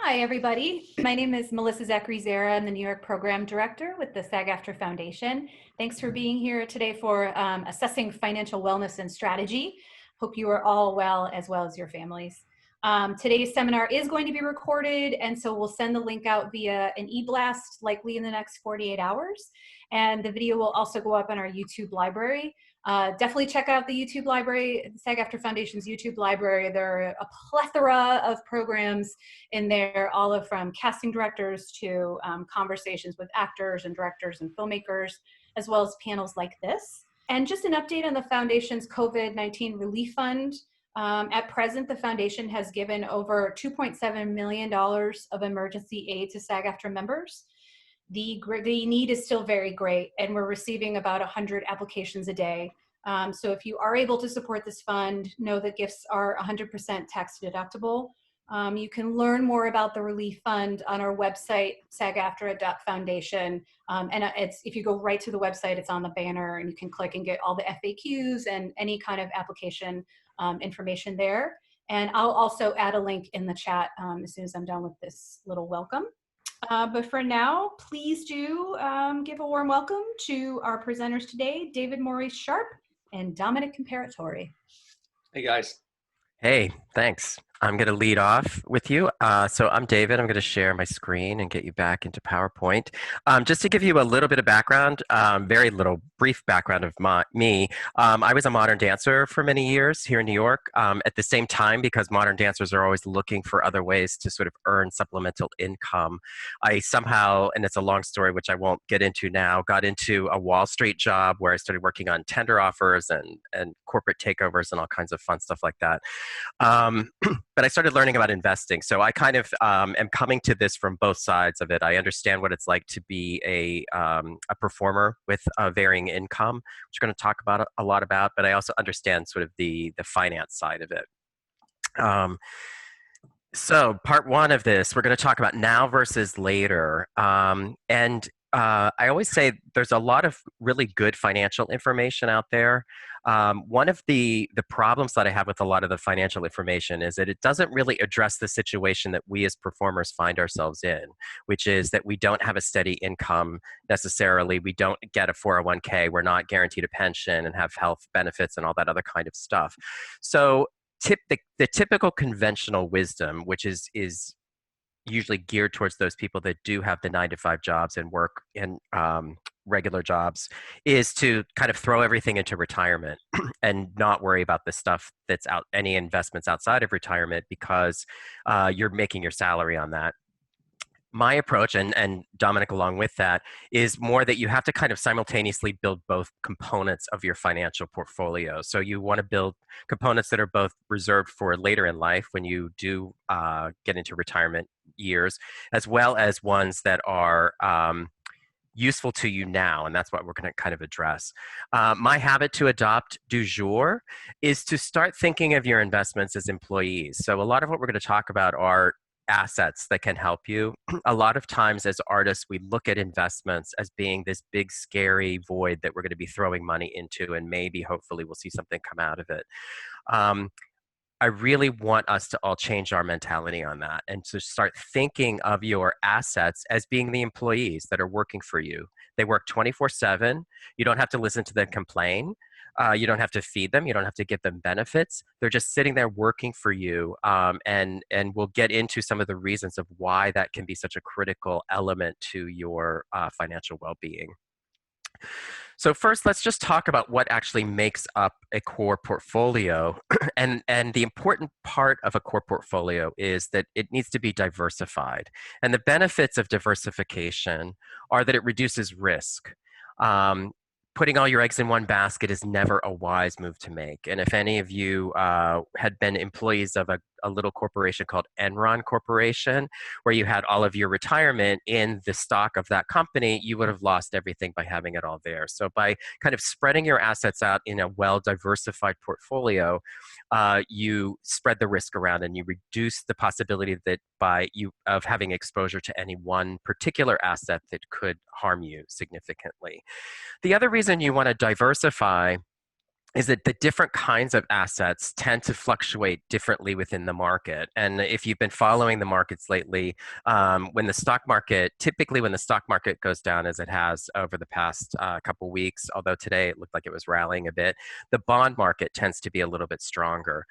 Hi, everybody. My name is Melissa Zachary-Zara. I'm the New York Program Director with the SAG-AFTRA Foundation. Thanks for being here today for assessing financial wellness and strategy. Hope you are all well as your families. Today's seminar is going to be recorded, and so we'll send the link out via an e-blast likely in the next 48 hours. And the video will also go up on our YouTube library. Definitely check out the YouTube library, SAG-AFTRA Foundation's YouTube library. There are a plethora of programs in there, all of from casting directors to conversations with actors and directors and filmmakers, as well as panels like this. And just an update on the Foundation's COVID-19 Relief Fund. At present, the Foundation has given over $2.7 million of emergency aid to SAG-AFTRA members. The need is still very great, and we're receiving about 100 applications a day. So if you are able to support this fund, know that gifts are 100% tax deductible. You can learn more about the Relief Fund on our website, sagaftra.foundation. If you go right to the website, it's on the banner, and you can click and get all the FAQs and any kind of application information there. And I'll also add a link in the chat as soon as I'm done with this little welcome. But for now, please do give a warm welcome to our presenters today, David Maurice Sharp and Dominic Comparatori. Hey guys. Hey, thanks. I'm going to lead off with you. So I'm David. I'm going to share my screen and get you back into PowerPoint. Just to give you a little bit of background, very little brief background of me. I was a modern dancer for many years here in New York. At the same time, because modern dancers are always looking for other ways to sort of earn supplemental income, I somehow, and it's a long story which I won't get into now, got into a Wall Street job where I started working on tender offers and corporate takeovers and all kinds of fun stuff like that. But I started learning about investing. So I kind of am coming to this from both sides of it. I understand what it's like to be a performer with a varying income, which we're going to talk about a lot about, but I also understand sort of the finance side of it. So part one of this, we're going to talk about now versus later. I always say there's a lot of really good financial information out there. One of the problems that I have with a lot of the financial information is that it doesn't really address the situation that we as performers find ourselves in, which is that we don't have a steady income necessarily. We don't get a 401k. We're not guaranteed a pension and have health benefits and all that other kind of stuff. So the typical conventional wisdom, which is usually geared towards those people that do have the 9-to-5 jobs and work in regular jobs, is to kind of throw everything into retirement and not worry about the stuff that's out, any investments outside of retirement, because you're making your salary on that. My approach, and Dominic along with that, is more that you have to kind of simultaneously build both components of your financial portfolio. So you want to build components that are both reserved for later in life when you do get into retirement years, as well as ones that are useful to you now, and that's what we're going to kind of address. My habit to adopt du jour is to start thinking of your investments as employees. So a lot of what we're going to talk about are assets that can help you. A lot of times as artists, we look at investments as being this big, scary void that we're going to be throwing money into, and maybe, hopefully, we'll see something come out of it. I really want us to all change our mentality on that and to start thinking of your assets as being the employees that are working for you. They work 24/7. You don't have to listen to them complain. You don't have to feed them. You don't have to give them benefits. They're just sitting there working for you. And we'll get into some of the reasons of why that can be such a critical element to your financial well-being. So first, let's just talk about what actually makes up a core portfolio. And the important part of a core portfolio is that it needs to be diversified. And the benefits of diversification are that it reduces risk. Putting all your eggs in one basket is never a wise move to make. And if any of you had been employees of a little corporation called Enron Corporation, where you had all of your retirement in the stock of that company, you would have lost everything by having it all there. So by kind of spreading your assets out in a well-diversified portfolio, you spread the risk around and you reduce the possibility that of having exposure to any one particular asset that could harm you significantly. The other reason you want to diversify is that the different kinds of assets tend to fluctuate differently within the market. And if you've been following the markets lately, when the stock market, typically when the stock market goes down as it has over the past couple weeks, although today it looked like it was rallying a bit, the bond market tends to be a little bit stronger.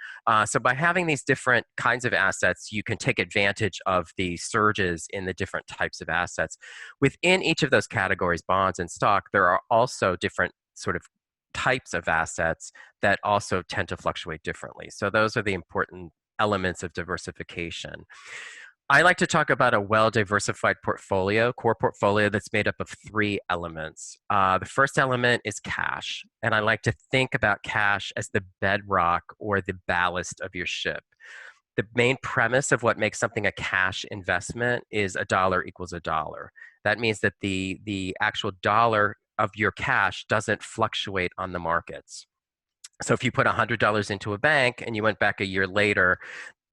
So by having these different kinds of assets, you can take advantage of the surges in the different types of assets. Within each of those categories, bonds and stock, there are also different sort of types of assets that also tend to fluctuate differently. So those are the important elements of diversification. I like to talk about a well-diversified portfolio, core portfolio that's made up of three elements. The first element is cash, and I like to think about cash as the bedrock or the ballast of your ship. The main premise of what makes something a cash investment is a dollar equals a dollar. That means that the actual dollar of your cash doesn't fluctuate on the markets. So if you put $100 into a bank and you went back a year later,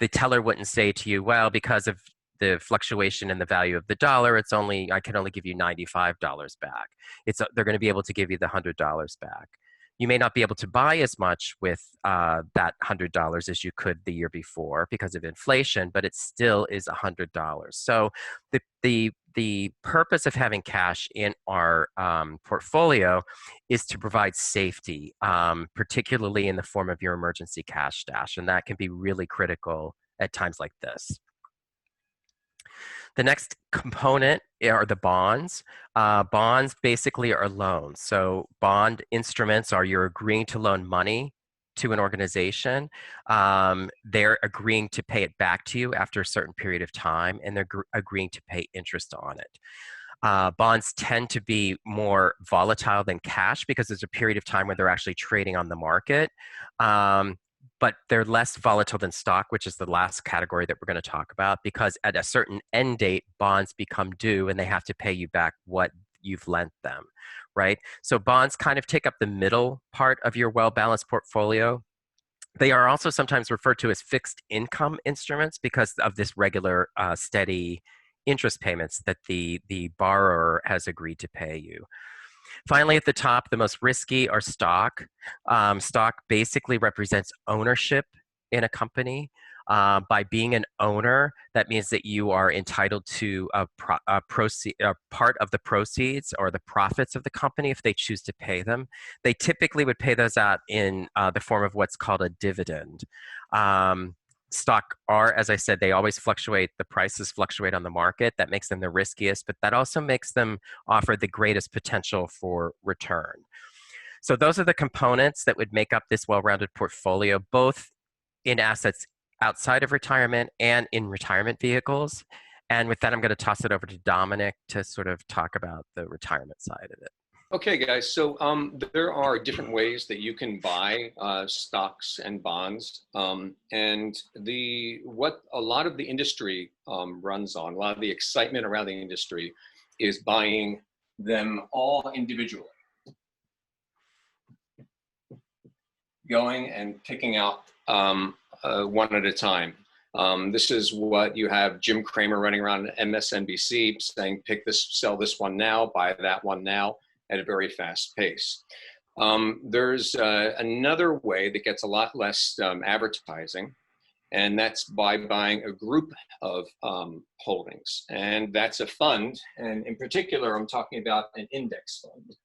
the teller wouldn't say to you, well, because of the fluctuation in the value of the dollar, I can only give you $95 back. They're going to be able to give you the $100 back. You may not be able to buy as much with that $100 as you could the year before because of inflation, but it still is $100. So the purpose of having cash in our portfolio is to provide safety, particularly in the form of your emergency cash stash, and that can be really critical at times like this. The next component are the bonds. Bonds basically are loans. So bond instruments are you're agreeing to loan money to an organization. They're agreeing to pay it back to you after a certain period of time, and they're agreeing to pay interest on it. Bonds tend to be more volatile than cash because there's a period of time where they're actually trading on the market. But they're less volatile than stock, which is the last category that we're going to talk about, because at a certain end date, bonds become due and they have to pay you back what you've lent them, right? So bonds kind of take up the middle part of your well-balanced portfolio. They are also sometimes referred to as fixed income instruments because of this regular steady interest payments that the borrower has agreed to pay you. Finally, at the top, the most risky are stock. Stock basically represents ownership in a company. By being an owner, that means that you are entitled to a part of the proceeds or the profits of the company if they choose to pay them. They typically would pay those out in the form of what's called a dividend. Stock are, as I said, they always fluctuate. The prices fluctuate on the market. That makes them the riskiest, but that also makes them offer the greatest potential for return. So those are the components that would make up this well-rounded portfolio, both in assets outside of retirement and in retirement vehicles. And with that, I'm going to toss it over to Dominic to sort of talk about the retirement side of it. Okay, guys, so there are different ways that you can buy stocks and bonds. And what a lot of the industry runs on, a lot of the excitement around the industry is buying them all individually. Going and picking out one at a time. This is what you have Jim Cramer running around MSNBC saying, pick this, sell this one now, buy that one now, at a very fast pace. There's another way that gets a lot less advertising, and that's by buying a group of holdings. And that's a fund, and in particular, I'm talking about an index fund.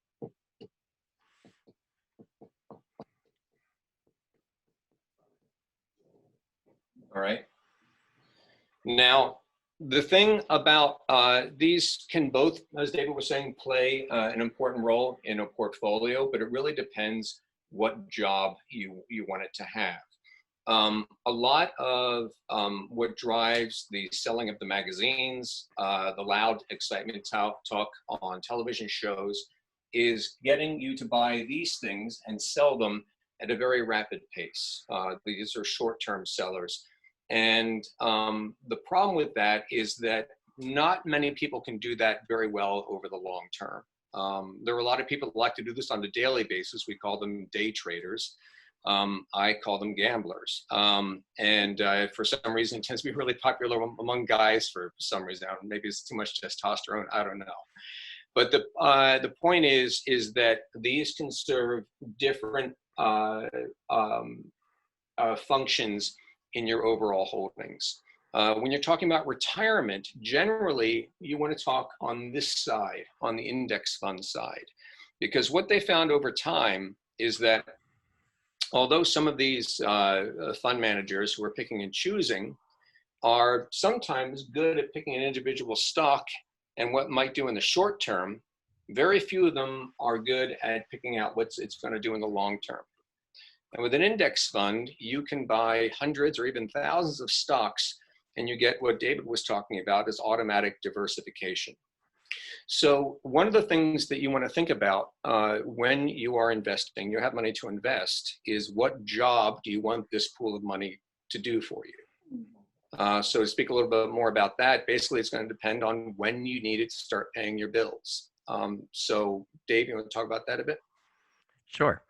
All right. Now, the thing about these can both, as David was saying, play an important role in a portfolio, but it really depends what job you want it to have. A lot of what drives the selling of the magazines, the loud excitement talk on television shows, is getting you to buy these things and sell them at a very rapid pace. These are short-term sellers. And the problem with that is that not many people can do that very well over the long term. There are a lot of people that like to do this on a daily basis. We call them day traders. I call them gamblers. And for some reason, it tends to be really popular among guys for some reason. Maybe it's too much testosterone, I don't know. But the point is that these can serve different uh, um, functions in your overall holdings. When you're talking about retirement, generally you want to talk on this side, on the index fund side, because what they found over time is that although some of these fund managers who are picking and choosing are sometimes good at picking an individual stock and what might do in the short term, very few of them are good at picking out what it's going to do in the long term. And with an index fund, you can buy hundreds or even thousands of stocks, and you get what David was talking about is automatic diversification. So one of the things that you want to think about when you are investing, you have money to invest, is what job do you want this pool of money to do for you? So to speak a little bit more about that, basically it's going to depend on when you need it to start paying your bills. So Dave, you want to talk about that a bit? Sure.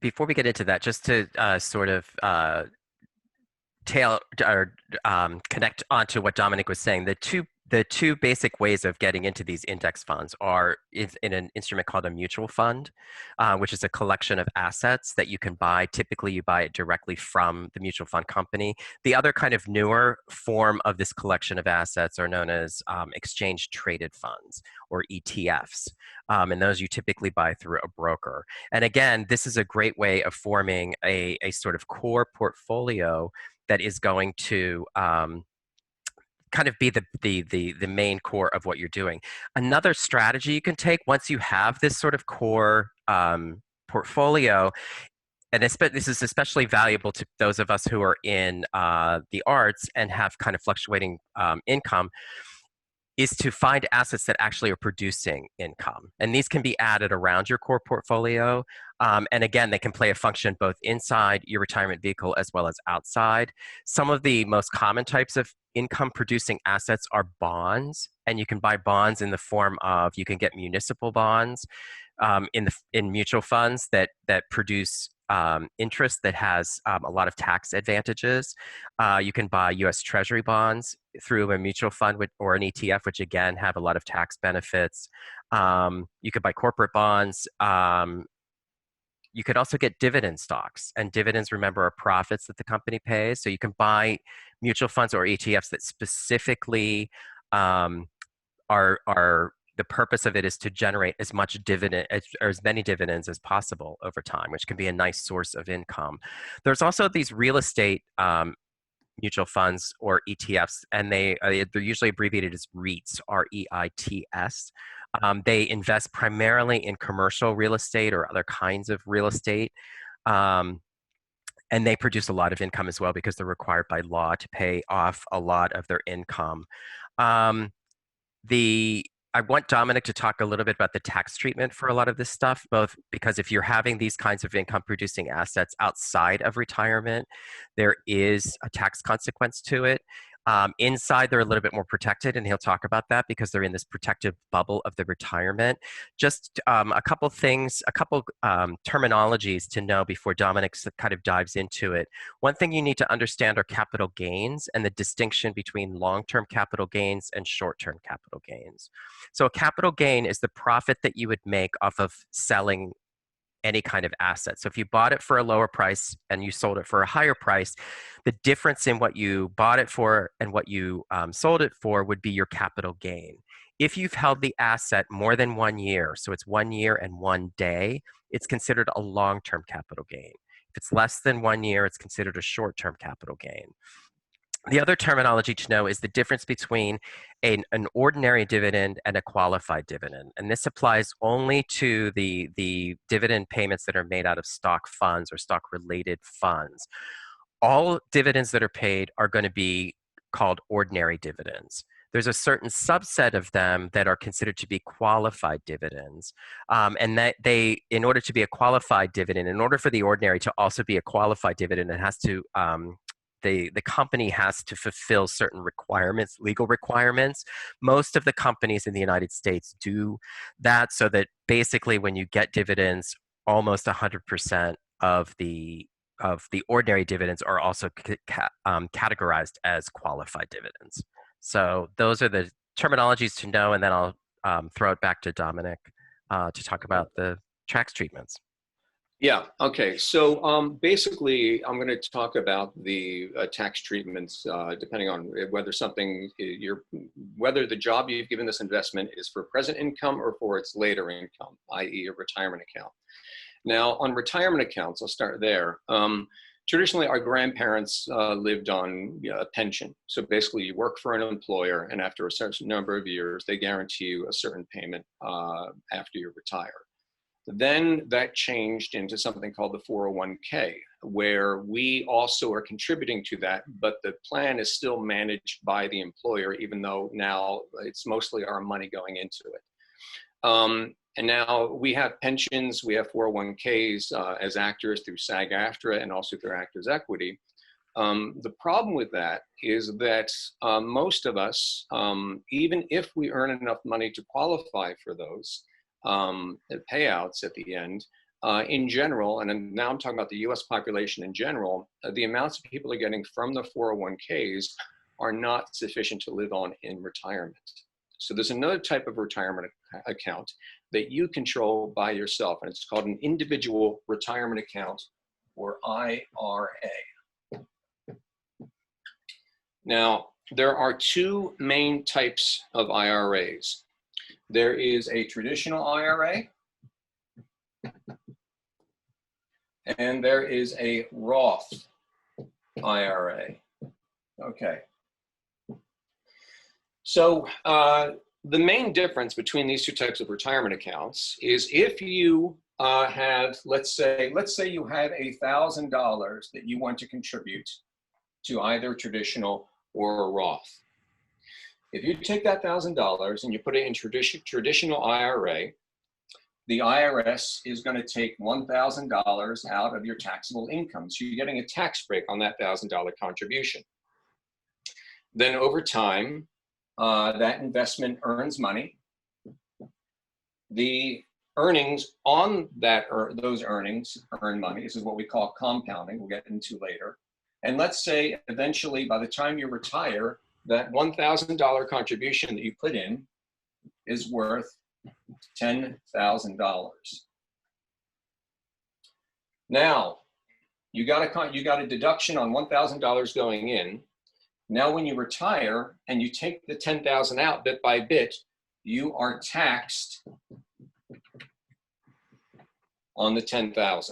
Before we get into that, just to sort of connect onto what Dominic was saying, the two basic ways of getting into these index funds are in an instrument called a mutual fund, which is a collection of assets that you can buy. Typically, you buy it directly from the mutual fund company. The other kind of newer form of this collection of assets are known as exchange traded funds, or ETFs. And those you typically buy through a broker. And again, this is a great way of forming a sort of core portfolio that is going to kind of be the main core of what you're doing. Another strategy you can take once you have this sort of core portfolio, and this is especially valuable to those of us who are in the arts and have kind of fluctuating income, is to find assets that actually are producing income. And these can be added around your core portfolio. And again, they can play a function both inside your retirement vehicle as well as outside. Some of the most common types of income producing assets are bonds. And you can buy bonds in the form of, you can get municipal bonds in mutual funds that produce interest that has a lot of tax advantages. You can buy US Treasury bonds through a mutual fund or an ETF, which again have a lot of tax benefits. You could buy corporate bonds. You could also get dividend stocks, and dividends, remember, are profits that the company pays. So you can buy mutual funds or ETFs that specifically are the purpose of it is to generate as much dividend or as many dividends as possible over time, which can be a nice source of income. There's also these real estate mutual funds or ETFs, and they're usually abbreviated as REITs, R-E-I-T-S. They invest primarily in commercial real estate or other kinds of real estate. And they produce a lot of income as well because they're required by law to pay off a lot of their income. I want Dominic to talk a little bit about the tax treatment for a lot of this stuff, both because if you're having these kinds of income producing assets outside of retirement, there is a tax consequence to it. Inside, they're a little bit more protected, and he'll talk about that because they're in this protective bubble of the retirement. Just a couple things, terminologies to know before Dominic kind of dives into it. One thing you need to understand are capital gains and the distinction between long-term capital gains and short-term capital gains. So a capital gain is the profit that you would make off of selling any kind of asset. So if you bought it for a lower price and you sold it for a higher price, the difference in what you bought it for and what you sold it for would be your capital gain. If you've held the asset more than 1 year, so it's 1 year and 1 day, it's considered a long-term capital gain. If it's less than 1 year, it's considered a short-term capital gain. The other terminology to know is the difference between an ordinary dividend and a qualified dividend. And this applies only to the dividend payments that are made out of stock funds or stock-related funds. All dividends that are paid are going to be called ordinary dividends. There's a certain subset of them that are considered to be qualified dividends. And that in order to be a qualified dividend, in order for the ordinary to also be a qualified dividend, it has to the company has to fulfill certain requirements, legal requirements. Most of the companies in the United States do that, so that basically when you get dividends, almost 100% of the ordinary dividends are also categorized as qualified dividends. So those are the terminologies to know, and then I'll throw it back to Dominic to talk about the tax treatments. Yeah, okay. So basically, I'm going to talk about the tax treatments depending on whether whether the job you've given this investment is for present income or for its later income, i.e. a retirement account. Now, on retirement accounts, I'll start there. Traditionally, our grandparents lived on a pension. So basically, you work for an employer, and after a certain number of years, they guarantee you a certain payment after you retire. Then that changed into something called the 401k, where we also are contributing to that, but the plan is still managed by the employer, even though now it's mostly our money going into it. And now we have pensions, we have 401ks as actors through SAG-AFTRA and also through Actors Equity. The problem with that is that most of us, even if we earn enough money to qualify for those, payouts at the end, in general, and now I'm talking about the US population in general, the amounts of people are getting from the 401ks are not sufficient to live on in retirement. So there's another type of retirement account that you control by yourself, and it's called an individual retirement account, or IRA. Now, there are two main types of IRAs. There is a traditional IRA, and there is a Roth IRA. Okay. So the main difference between these two types of retirement accounts is if you have, let's say you have $1,000 that you want to contribute to either traditional or a Roth. If you take that $1,000 and you put it in traditional IRA, the IRS is going to take $1,000 out of your taxable income. So you're getting a tax break on that $1,000 contribution. Then over time, that investment earns money. The earnings on that those earnings earn money. This is what we call compounding. We'll get into later. And let's say eventually, by the time you retire, that $1,000 contribution that you put in is worth $10,000. Now, you got a deduction on $1,000 going in. Now, when you retire and you take the $10,000 out bit by bit, you are taxed on the $10,000.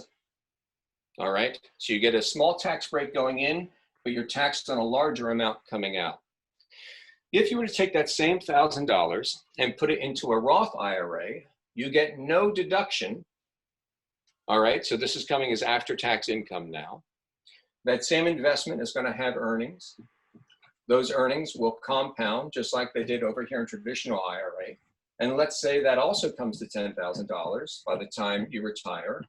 All right. So you get a small tax break going in, but you're taxed on a larger amount coming out. If you were to take that same $1,000 and put it into a Roth IRA, you get no deduction. All right, so this is coming as after-tax income now. That same investment is going to have earnings. Those earnings will compound just like they did over here in traditional IRA. And let's say that also comes to $10,000 by the time you retire.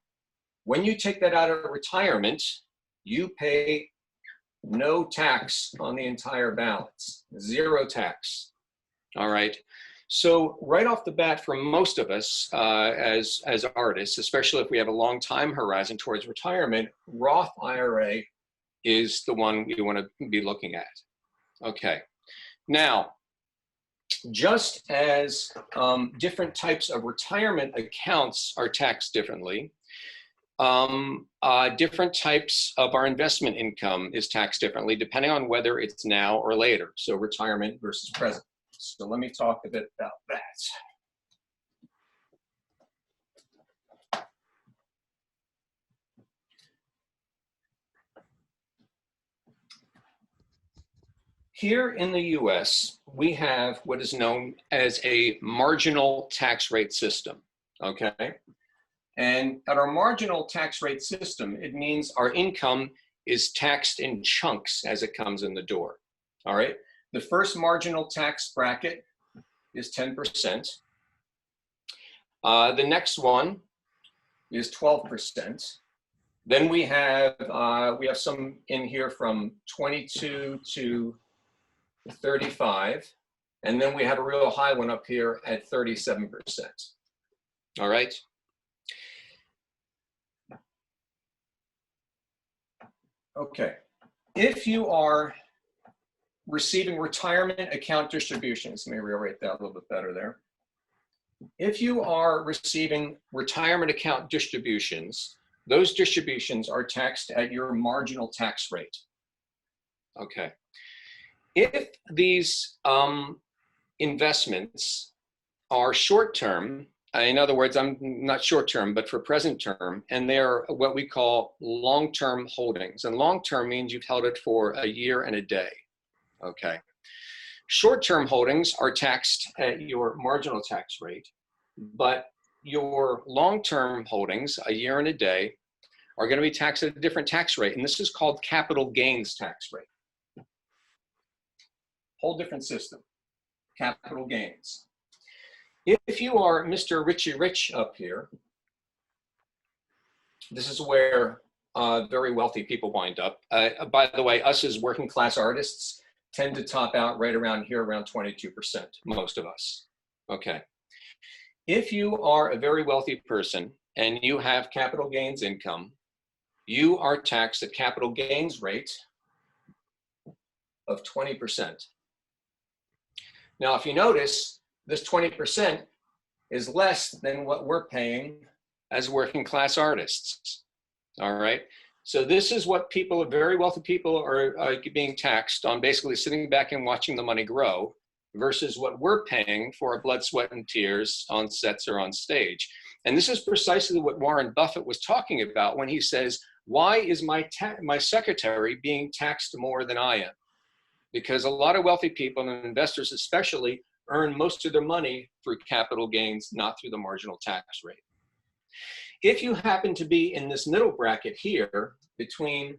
When you take that out of retirement, you pay no tax on the entire balance, zero tax. All right. So right off the bat, for most of us as artists, especially if we have a long time horizon towards retirement, Roth IRA is the one you want to be looking at. Okay. Now, just as different types of retirement accounts are taxed differently, different types of our investment income is taxed differently depending on whether it's now or later. So retirement versus present. So let me talk a bit about that. Here in the US, we have what is known as a marginal tax rate system, okay? And at our marginal tax rate system, it means our income is taxed in chunks as it comes in the door, all right? The first marginal tax bracket is 10%. The next one is 12%. Then we have some in here from 22 to 35. And then we have a real high one up here at 37%, all right? Okay, if you are receiving retirement account distributions, let me rewrite that a little bit better there. If you are receiving retirement account distributions, those distributions are taxed at your marginal tax rate. Okay. If these investments are short-term, in other words, I'm not short-term, but for present term, and they're what we call long-term holdings. And long-term means you've held it for a year and a day. Okay. Short-term holdings are taxed at your marginal tax rate, but your long-term holdings, a year and a day, are going to be taxed at a different tax rate. And this is called capital gains tax rate. Whole different system, capital gains. If you are Mr. Richie Rich up here, this is where very wealthy people wind up. By the way, us as working class artists tend to top out right around here, around 22%, most of us. Okay. If you are a very wealthy person and you have capital gains income, you are taxed at capital gains rate of 20%. Now, if you notice, this 20% is less than what we're paying as working class artists. All right. So this is what people, very wealthy people, are being taxed on, basically sitting back and watching the money grow, versus what we're paying for our blood, sweat, and tears on sets or on stage. And this is precisely what Warren Buffett was talking about when he says, why is my secretary being taxed more than I am? Because a lot of wealthy people and investors especially earn most of their money through capital gains, not through the marginal tax rate. If you happen to be in this middle bracket here, between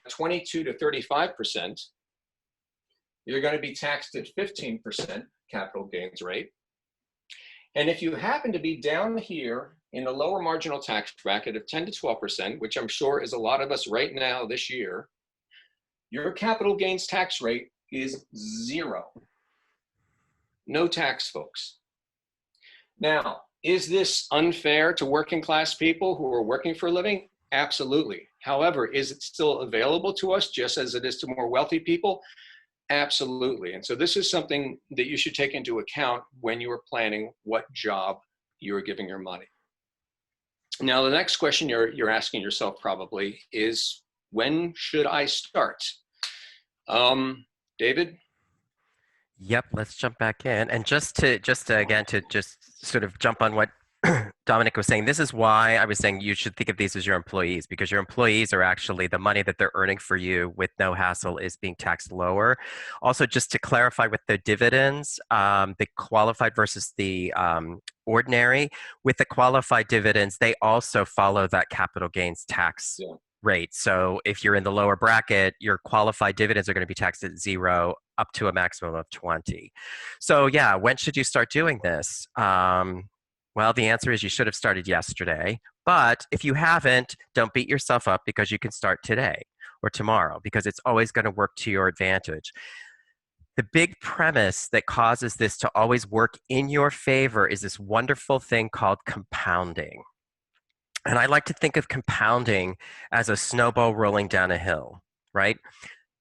22 to 35%, you're going to be taxed at 15% capital gains rate. And if you happen to be down here in the lower marginal tax bracket of 10 to 12%, which I'm sure is a lot of us right now this year, your capital gains tax rate is 0. No tax, folks. Now, is this unfair to working class people who are working for a living? Absolutely. However, is it still available to us just as it is to more wealthy people? Absolutely. And so this is something that you should take into account when you are planning what job you are giving your money. Now, the next question you're asking yourself probably is, when should I start? David? Yep, let's jump back in. And just to sort of jump on what Dominic was saying, this is why I was saying you should think of these as your employees, because your employees are actually the money that they're earning for you with no hassle is being taxed lower. Also, just to clarify with the dividends, the qualified versus the ordinary, with the qualified dividends, they also follow that capital gains tax rate. So if you're in the lower bracket, your qualified dividends are going to be taxed at 0 up to a maximum of 20. So yeah, when should you start doing this? Well, the answer is you should have started yesterday. But if you haven't, don't beat yourself up, because you can start today or tomorrow, because it's always going to work to your advantage. The big premise that causes this to always work in your favor is this wonderful thing called compounding. And I like to think of compounding as a snowball rolling down a hill, right?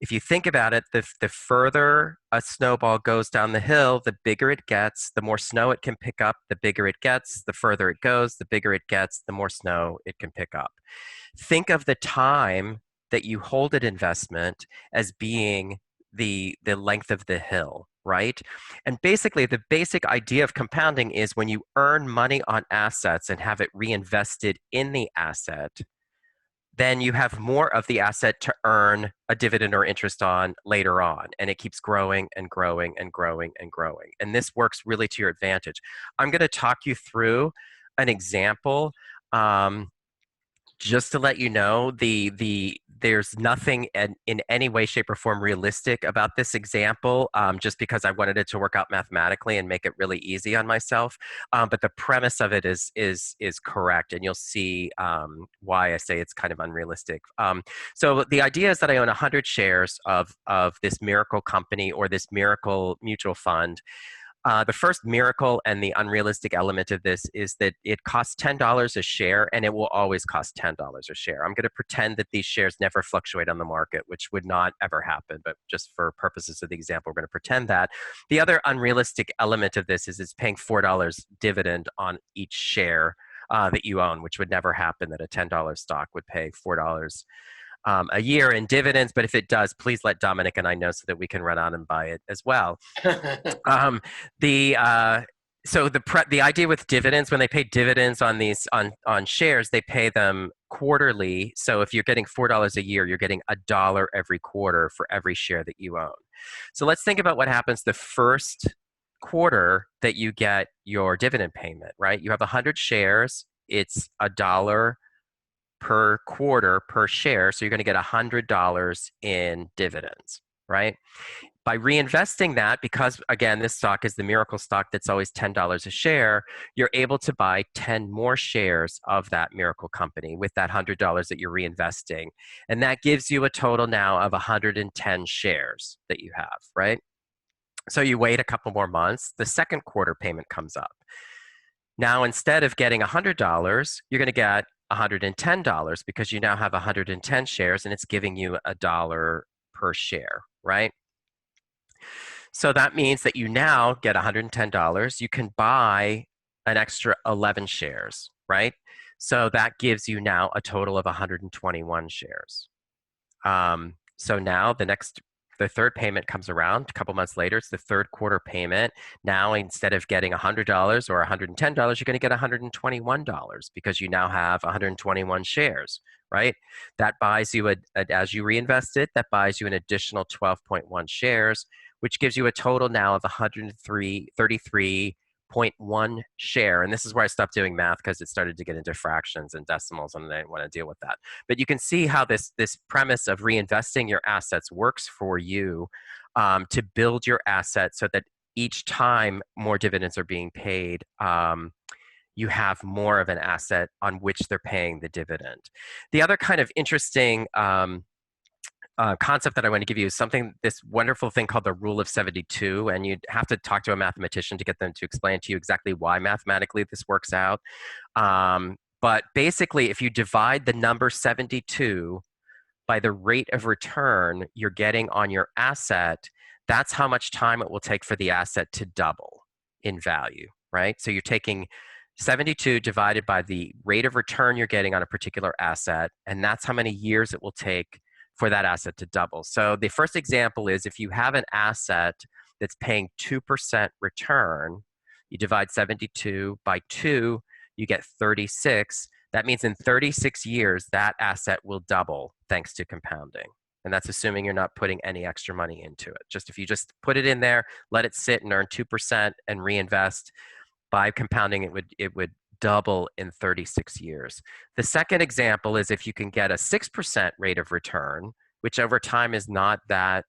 If you think about it, the further a snowball goes down the hill, the bigger it gets, the more snow it can pick up, the bigger it gets, the further it goes, the bigger it gets, the more snow it can pick up. Think of the time that you hold an investment as being the length of the hill, right? And basically, the basic idea of compounding is when you earn money on assets and have it reinvested in the asset, then you have more of the asset to earn a dividend or interest on later on. And it keeps growing and growing and growing and growing. And this works really to your advantage. I'm going to talk you through an example. Just to let you know, there's nothing in any way, shape, or form realistic about this example, just because I wanted it to work out mathematically and make it really easy on myself. But the premise of it is correct, and you'll see why I say it's kind of unrealistic. So the idea is that I own 100 shares of this miracle company or this miracle mutual fund. The first miracle and the unrealistic element of this is that it costs $10 a share, and it will always cost $10 a share. I'm going to pretend that these shares never fluctuate on the market, which would not ever happen, but just for purposes of the example, we're going to pretend that. The other unrealistic element of this is it's paying $4 dividend on each share that you own, which would never happen that a $10 stock would pay $4 a year in dividends. But if it does, please let Dominic and I know so that we can run out and buy it as well. So the idea with dividends, when they pay dividends on these on shares, they pay them quarterly. So if you're getting $4 a year, you're getting $1 every quarter for every share that you own. So let's think about what happens the first quarter that you get your dividend payment, right? You have 100 shares. It's $1 per quarter per share. So you're going to get $100 in dividends, right? By reinvesting that, because again, this stock is the miracle stock that's always $10 a share, you're able to buy 10 more shares of that miracle company with that $100 that you're reinvesting. And that gives you a total now of 110 shares that you have, right? So you wait a couple more months, the second quarter payment comes up. Now, instead of getting $100, you're going to get $110 because you now have 110 shares and it's giving you $1 per share, right? So that means that you now get $110. You can buy an extra 11 shares, right? So that gives you now a total of 121 shares. So now the third payment comes around a couple months later. It's the third quarter payment. Now, instead of getting $100 or $110, you're going to get $121 because you now have 121 shares, right? That buys you, as you reinvest it, that buys you an additional 12.1 shares, which gives you a total now of 33.1 share. And this is where I stopped doing math because it started to get into fractions and decimals, and I didn't want to deal with that. But you can see how this premise of reinvesting your assets works for you to build your assets so that each time more dividends are being paid, you have more of an asset on which they're paying the dividend. The other kind of interesting concept that I want to give you is this wonderful thing called the rule of 72, and you'd have to talk to a mathematician to get them to explain to you exactly why mathematically this works out. But basically, if you divide the number 72 by the rate of return you're getting on your asset, that's how much time it will take for the asset to double in value, right? So you're taking 72 divided by the rate of return you're getting on a particular asset, and that's how many years it will take for that asset to double. So the first example is if you have an asset that's paying 2% return, you divide 72 by 2, you get 36. That means in 36 years, that asset will double thanks to compounding. And that's assuming you're not putting any extra money into it. Just if you just put it in there, let it sit and earn 2% and reinvest, by compounding it would double in 36 years. The second example is if you can get a 6% rate of return, which over time is not that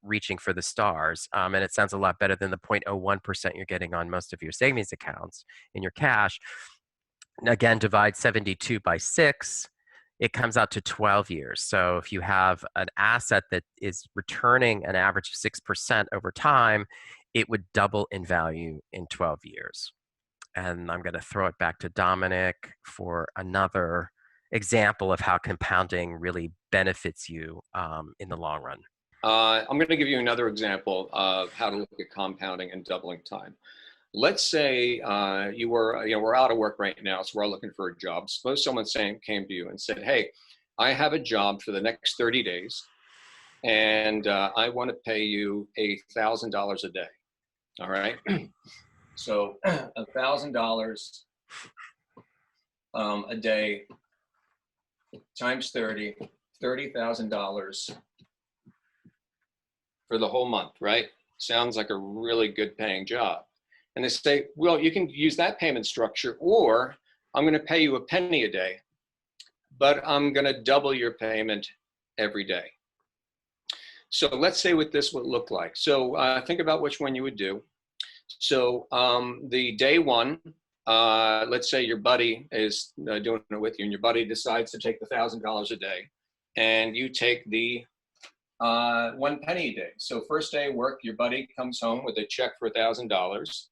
reaching for the stars, and it sounds a lot better than the 0.01% you're getting on most of your savings accounts in your cash. Again, divide 72 by 6, it comes out to 12 years. So if you have an asset that is returning an average of 6% over time, it would double in value in 12 years. And I'm going to throw it back to Dominic for another example of how compounding really benefits you in the long run. I'm going to give you another example of how to look at compounding and doubling time. Let's say we're out of work right now, so we're all looking for a job. Suppose someone came to you and said, "Hey, I have a job for the next 30 days, and I want to pay you $1,000 a day." All right. So $1,000 a day times 30, $30,000 for the whole month, right? Sounds like a really good paying job. And they say, well, you can use that payment structure, or I'm going to pay you a penny a day, but I'm going to double your payment every day. So let's say what this would look like. So think about which one you would do. So the day one, let's say your buddy is doing it with you, and your buddy decides to take the $1,000 a day, and you take the 1 penny a day. So first day of work, your buddy comes home with a check for $1,000,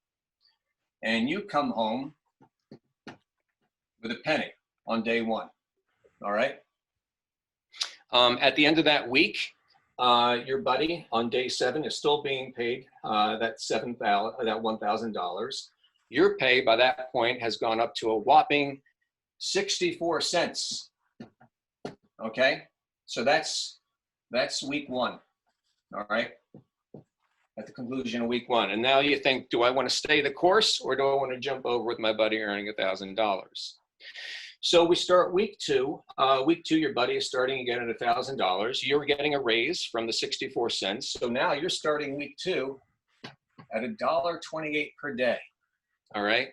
and you come home with a penny on day one. All right. At the end of that week, your buddy on day 7 is still being paid that $1,000. Your pay by that point has gone up to a whopping 64 cents. Okay, so that's week one. All right, at the conclusion of week one. And now you think, do I want to stay the course or do I want to jump over with my buddy earning $1,000? So we start week two. Week two, your buddy is starting again at $1,000. You're getting a raise from the 64 cents. So now you're starting week two at $1.28 per day. All right,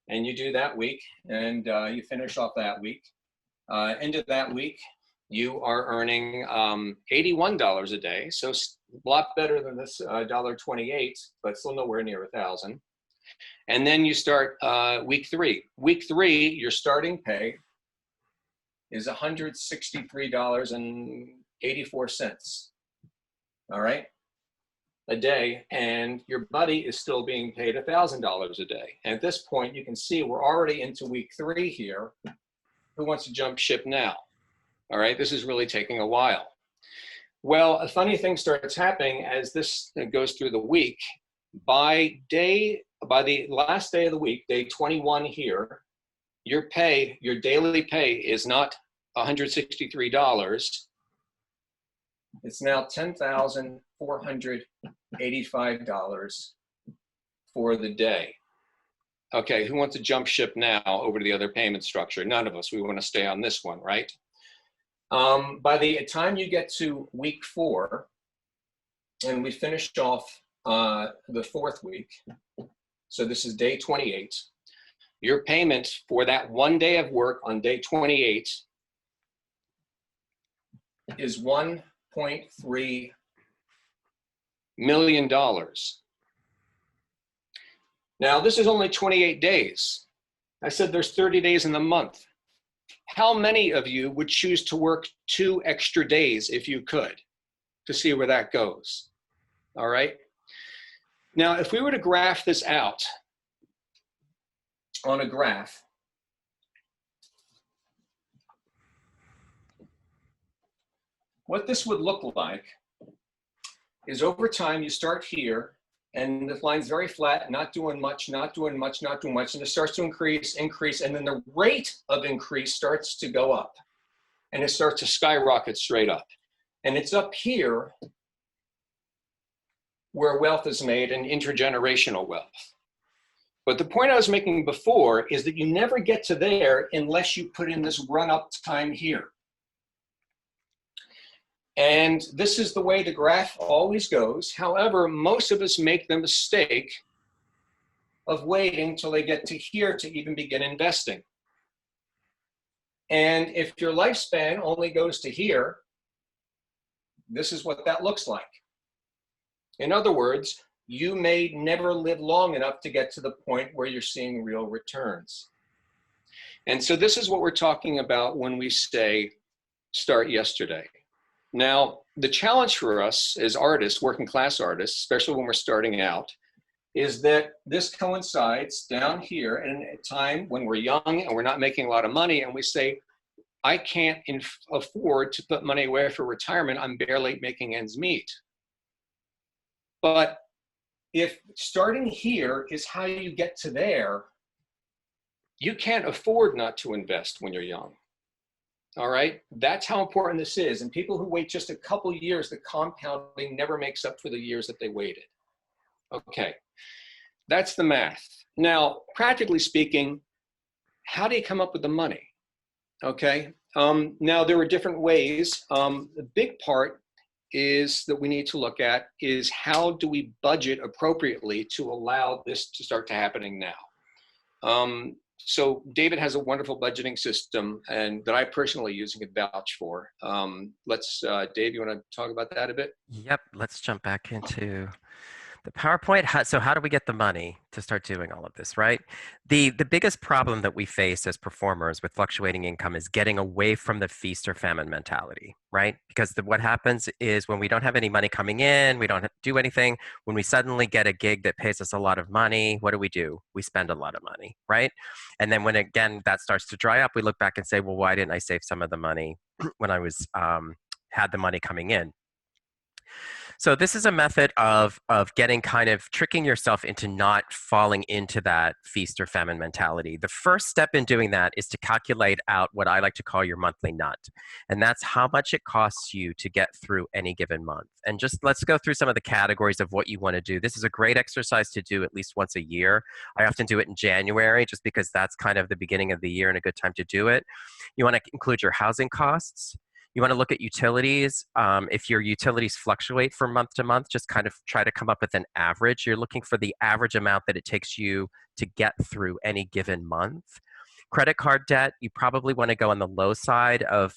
and you do that week, and you finish off that week. End of that week, you are earning $81 a day, so a lot better than this $1.28, but still nowhere near 1,000. And then you start week three. Week three, your starting pay is $163.84. All right, a day, and your buddy is still being paid $1,000 a day. And at this point, you can see we're already into week three here. Who wants to jump ship now? All right, this is really taking a while. Well, a funny thing starts happening as this goes through the week. By the last day of the week, day 21 here, your pay, your daily pay is not $163. It's now $10,485 for the day. Okay, who wants to jump ship now over to the other payment structure? None of us. We want to stay on this one, right? By the time you get to week four, and we finished off the fourth week, so this is day 28, your payment for that one day of work on day 28 is $1.3 million. Now, this is only 28 days. I said there's 30 days in the month. How many of you would choose to work 2 extra days if you could, to see where that goes? All right. Now, if we were to graph this out on a graph, what this would look like is over time, you start here, and the line's very flat, not doing much, not doing much, not doing much, and it starts to increase, and then the rate of increase starts to go up, and it starts to skyrocket straight up. And it's up here where wealth is made, and intergenerational wealth. But the point I was making before is that you never get to there unless you put in this run-up time here. And this is the way the graph always goes. However, most of us make the mistake of waiting till they get to here to even begin investing. And if your lifespan only goes to here, this is what that looks like. In other words, you may never live long enough to get to the point where you're seeing real returns. And so this is what we're talking about when we say start yesterday. Now, the challenge for us as artists, working class artists, especially when we're starting out, is that this coincides down here at a time when we're young and we're not making a lot of money, and we say, I can't afford to put money away for retirement. I'm barely making ends meet. But if starting here is how you get to there, you can't afford not to invest when you're young. All right, that's how important this is. And people who wait just a couple years, the compounding never makes up for the years that they waited. Okay, that's the math. Now, practically speaking, how do you come up with the money? Okay, now there are different ways. The big part is that we need to look at is how do we budget appropriately to allow this to start to happening now. So David has a wonderful budgeting system and that I personally use and can vouch for. Dave, you want to talk about that a bit? Yep, let's jump back into the PowerPoint. So how do we get the money to start doing all of this, right? The biggest problem that we face as performers with fluctuating income is getting away from the feast or famine mentality, right? Because what happens is when we don't have any money coming in, we don't do anything. When we suddenly get a gig that pays us a lot of money, what do? We spend a lot of money, right? And then when, again, that starts to dry up, we look back and say, well, why didn't I save some of the money when I was had the money coming in? So this is a method of getting kind of tricking yourself into not falling into that feast or famine mentality. The first step in doing that is to calculate out what I like to call your monthly nut. And that's how much it costs you to get through any given month. And just let's go through some of the categories of what you want to do. This is a great exercise to do at least once a year. I often do it in January just because that's kind of the beginning of the year and a good time to do it. You want to include your housing costs. You want to look at utilities. If your utilities fluctuate from month to month, just kind of try to come up with an average. You're looking for the average amount that it takes you to get through any given month. Credit card debt, you probably want to go on the low side of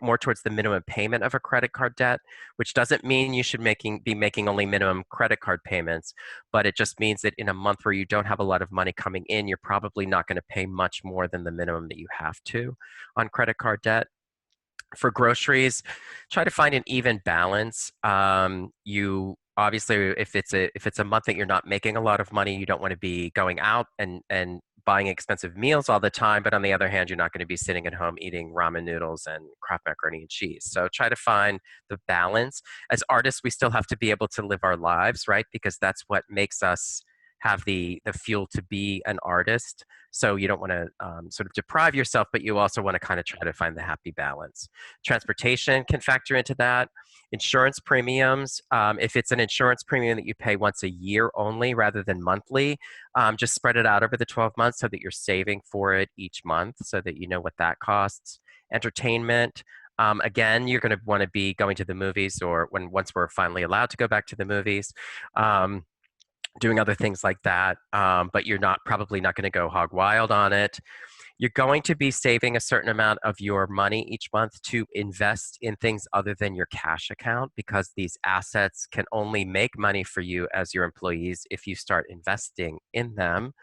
more towards the minimum payment of a credit card debt, which doesn't mean you should be making only minimum credit card payments, but it just means that in a month where you don't have a lot of money coming in, you're probably not going to pay much more than the minimum that you have to on credit card debt. For groceries, try to find an even balance. You obviously, if it's a month that you're not making a lot of money, you don't want to be going out and buying expensive meals all the time. But on the other hand, you're not going to be sitting at home eating ramen noodles and Kraft macaroni and cheese. So try to find the balance. As artists, we still have to be able to live our lives, right? Because that's what makes us have the fuel to be an artist. So you don't want to sort of deprive yourself, but you also want to kind of try to find the happy balance. Transportation can factor into that. Insurance premiums, if it's an insurance premium that you pay once a year only rather than monthly, just spread it out over the 12 months so that you're saving for it each month so that you know what that costs. Entertainment, again, you're going to want to be going to the movies or once we're finally allowed to go back to the movies. Doing other things like that, but you're probably not going to go hog wild on it. You're going to be saving a certain amount of your money each month to invest in things other than your cash account because these assets can only make money for you as your employees if you start investing in them.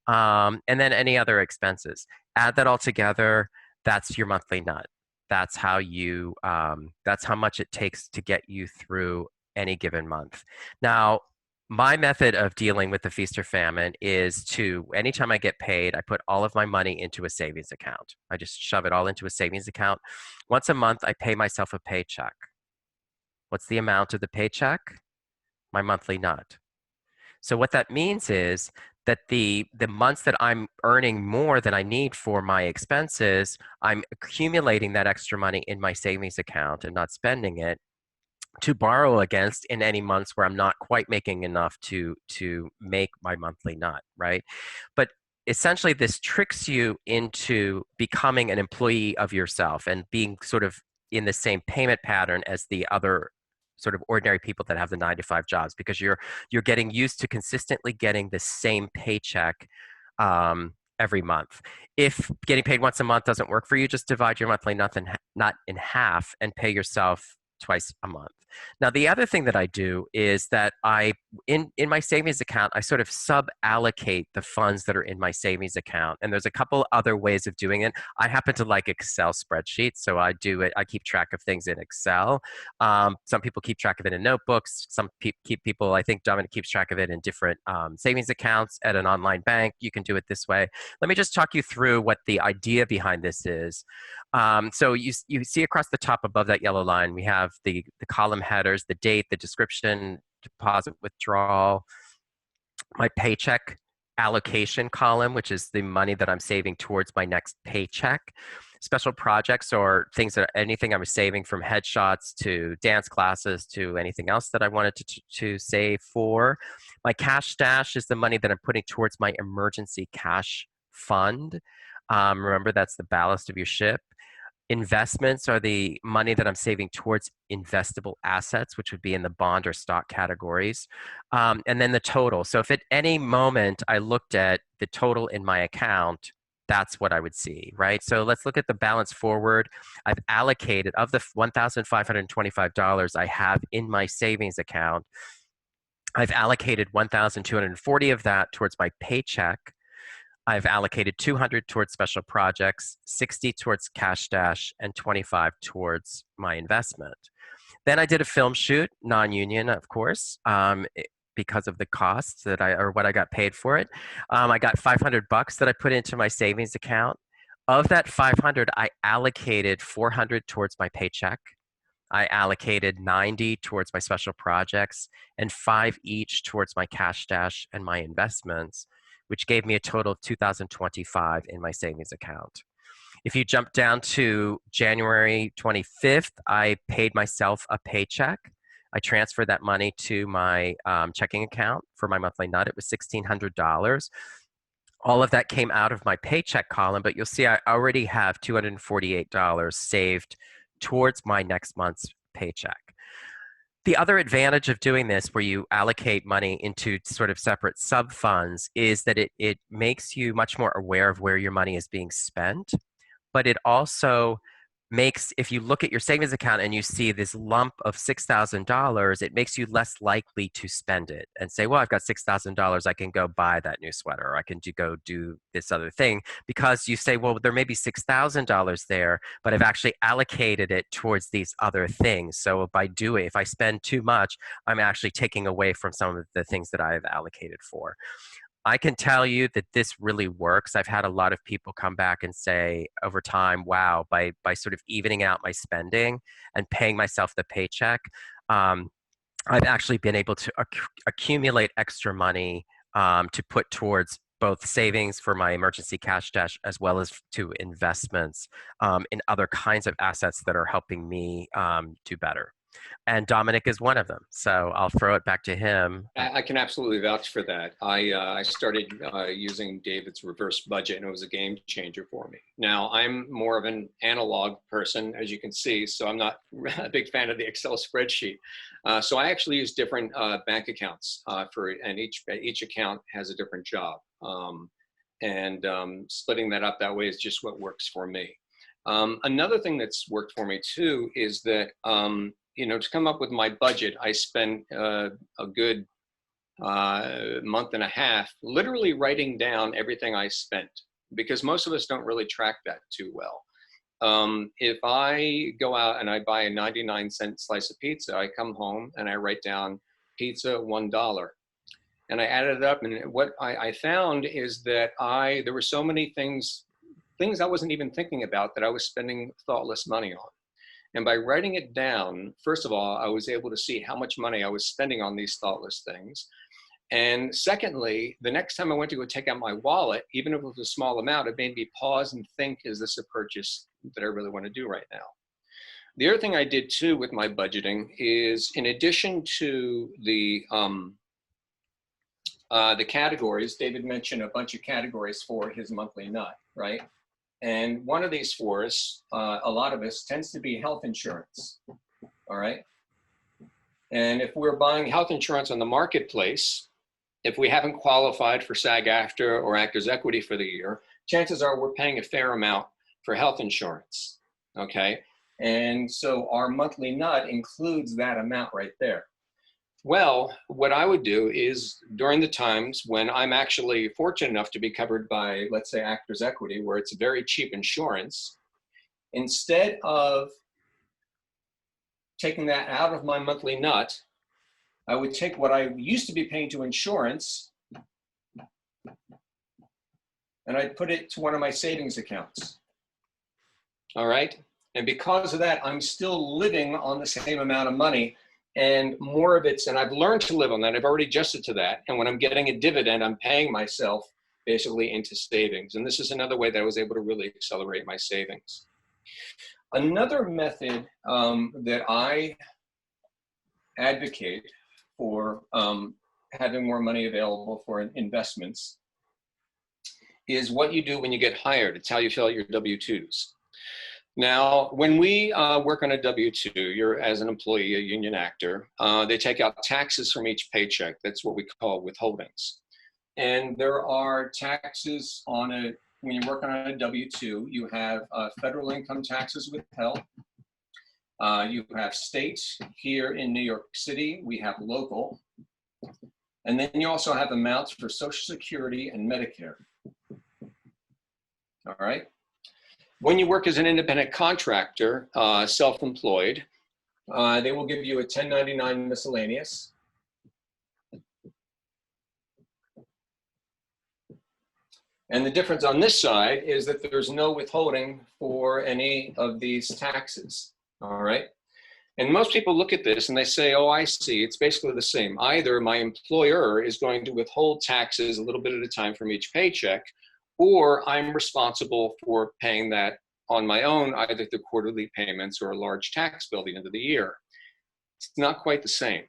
And then any other expenses. Add that all together, that's your monthly nut. That's how that's how much it takes to get you through any given month. Now, my method of dealing with the feast or famine is to, anytime I get paid, I put all of my money into a savings account. I just shove it all into a savings account. Once a month, I pay myself a paycheck. What's the amount of the paycheck? My monthly nut. So what that means is that the months that I'm earning more than I need for my expenses, I'm accumulating that extra money in my savings account and not spending it to borrow against in any months where I'm not quite making enough to make my monthly nut, right? But essentially this tricks you into becoming an employee of yourself and being sort of in the same payment pattern as the other sort of ordinary people that have the 9-to-5 jobs because you're getting used to consistently getting the same paycheck every month. If getting paid once a month doesn't work for you, just divide your monthly nut in half and pay yourself twice a month. Now, the other thing that I do is that in my savings account, I sort of sub-allocate the funds that are in my savings account. And there's a couple other ways of doing it. I happen to like Excel spreadsheets, so I do it. I keep track of things in Excel. Some people keep track of it in notebooks. Some people, I think Dominic keeps track of it in different savings accounts at an online bank. You can do it this way. Let me just talk you through what the idea behind this is. So you see across the top above that yellow line, we have the column headers, the date, the description, deposit withdrawal, my paycheck allocation column, which is the money that I'm saving towards my next paycheck. Special projects or anything I was saving from headshots to dance classes to anything else that I wanted to save for. My cash stash is the money that I'm putting towards my emergency cash fund. Remember, that's the ballast of your ship. Investments are the money that I'm saving towards investable assets, which would be in the bond or stock categories. And then the total. So if at any moment I looked at the total in my account, that's what I would see, right? So let's look at the balance forward. I've allocated, of the $1,525 I have in my savings account, I've allocated $1,240 of that towards my paycheck. I've allocated $200 towards special projects, $60 towards cash stash, and $25 towards my investment. Then I did a film shoot, non-union, of course, because of the costs or what I got paid for it. I got $500 that I put into my savings account. Of that $500, I allocated $400 towards my paycheck. I allocated 90 towards my special projects and 5 each towards my cash stash and my investments, which gave me a total of 2,025 in my savings account. If you jump down to January 25th, I paid myself a paycheck. I transferred that money to my checking account for my monthly nut. It was $1,600. All of that came out of my paycheck column, but you'll see I already have $248 saved towards my next month's paycheck. The other advantage of doing this, where you allocate money into sort of separate sub-funds, is that it makes you much more aware of where your money is being spent, but it also makes, if you look at your savings account and you see this lump of $6,000, it makes you less likely to spend it and say, well, I've got $6,000, I can go buy that new sweater, or I can go do this other thing, because you say, well, there may be $6,000 there, but I've actually allocated it towards these other things. So if I spend too much, I'm actually taking away from some of the things that I've allocated for. I can tell you that this really works. I've had a lot of people come back and say over time, wow, by sort of evening out my spending and paying myself the paycheck, I've actually been able to accumulate extra money to put towards both savings for my emergency cash stash, as well as to investments in other kinds of assets that are helping me do better. And Dominic is one of them. So I'll throw it back to him. I can absolutely vouch for that. I started using David's reverse budget, and it was a game changer for me. Now, I'm more of an analog person, as you can see, so I'm not a big fan of the Excel spreadsheet. So I actually use different bank accounts and each account has a different job. Splitting that up that way is just what works for me. Another thing that's worked for me too is that to come up with my budget, I spent a good month and a half literally writing down everything I spent, because most of us don't really track that too well. If I go out and I buy a 99-cent slice of pizza, I come home and I write down pizza $1. And I added it up, and what I found is that there were so many things I wasn't even thinking about that I was spending thoughtless money on. And by writing it down, first of all, I was able to see how much money I was spending on these thoughtless things. And secondly, the next time I went to go take out my wallet, even if it was a small amount, it made me pause and think, is this a purchase that I really want to do right now? The other thing I did too with my budgeting is, in addition to the categories, David mentioned a bunch of categories for his monthly nut, right? And one of these for us, a lot of us, tends to be health insurance, all right? And if we're buying health insurance on the marketplace, if we haven't qualified for SAG-AFTRA or Actors Equity for the year, chances are we're paying a fair amount for health insurance, okay? And so our monthly nut includes that amount right there. Well, what I would do is, during the times when I'm actually fortunate enough to be covered by, let's say, Actors Equity, where it's very cheap insurance, instead of taking that out of my monthly nut, I would take what I used to be paying to insurance and I'd put it to one of my savings accounts. All right? And because of that, I'm still living on the same amount of money. And more of it's, and I've learned to live on that. I've already adjusted to that. And when I'm getting a dividend, I'm paying myself basically into savings. And this is another way that I was able to really accelerate my savings. Another method that I advocate for having more money available for investments is what you do when you get hired. It's how you fill out your W-2s. Now, when we work on a W-2, you're, as an employee, a union actor, they take out taxes from each paycheck. That's what we call withholdings. And there are taxes when you work on a W-2, you have federal income taxes withheld. You have state. Here in New York City, we have local. And then you also have amounts for Social Security and Medicare. All right. When you work as an independent contractor, self-employed, they will give you a 1099 miscellaneous. And the difference on this side is that there's no withholding for any of these taxes, all right? And most people look at this and they say, oh, I see, it's basically the same. Either my employer is going to withhold taxes a little bit at a time from each paycheck, or I'm responsible for paying that on my own, either through quarterly payments or a large tax bill at the end of the year. It's not quite the same.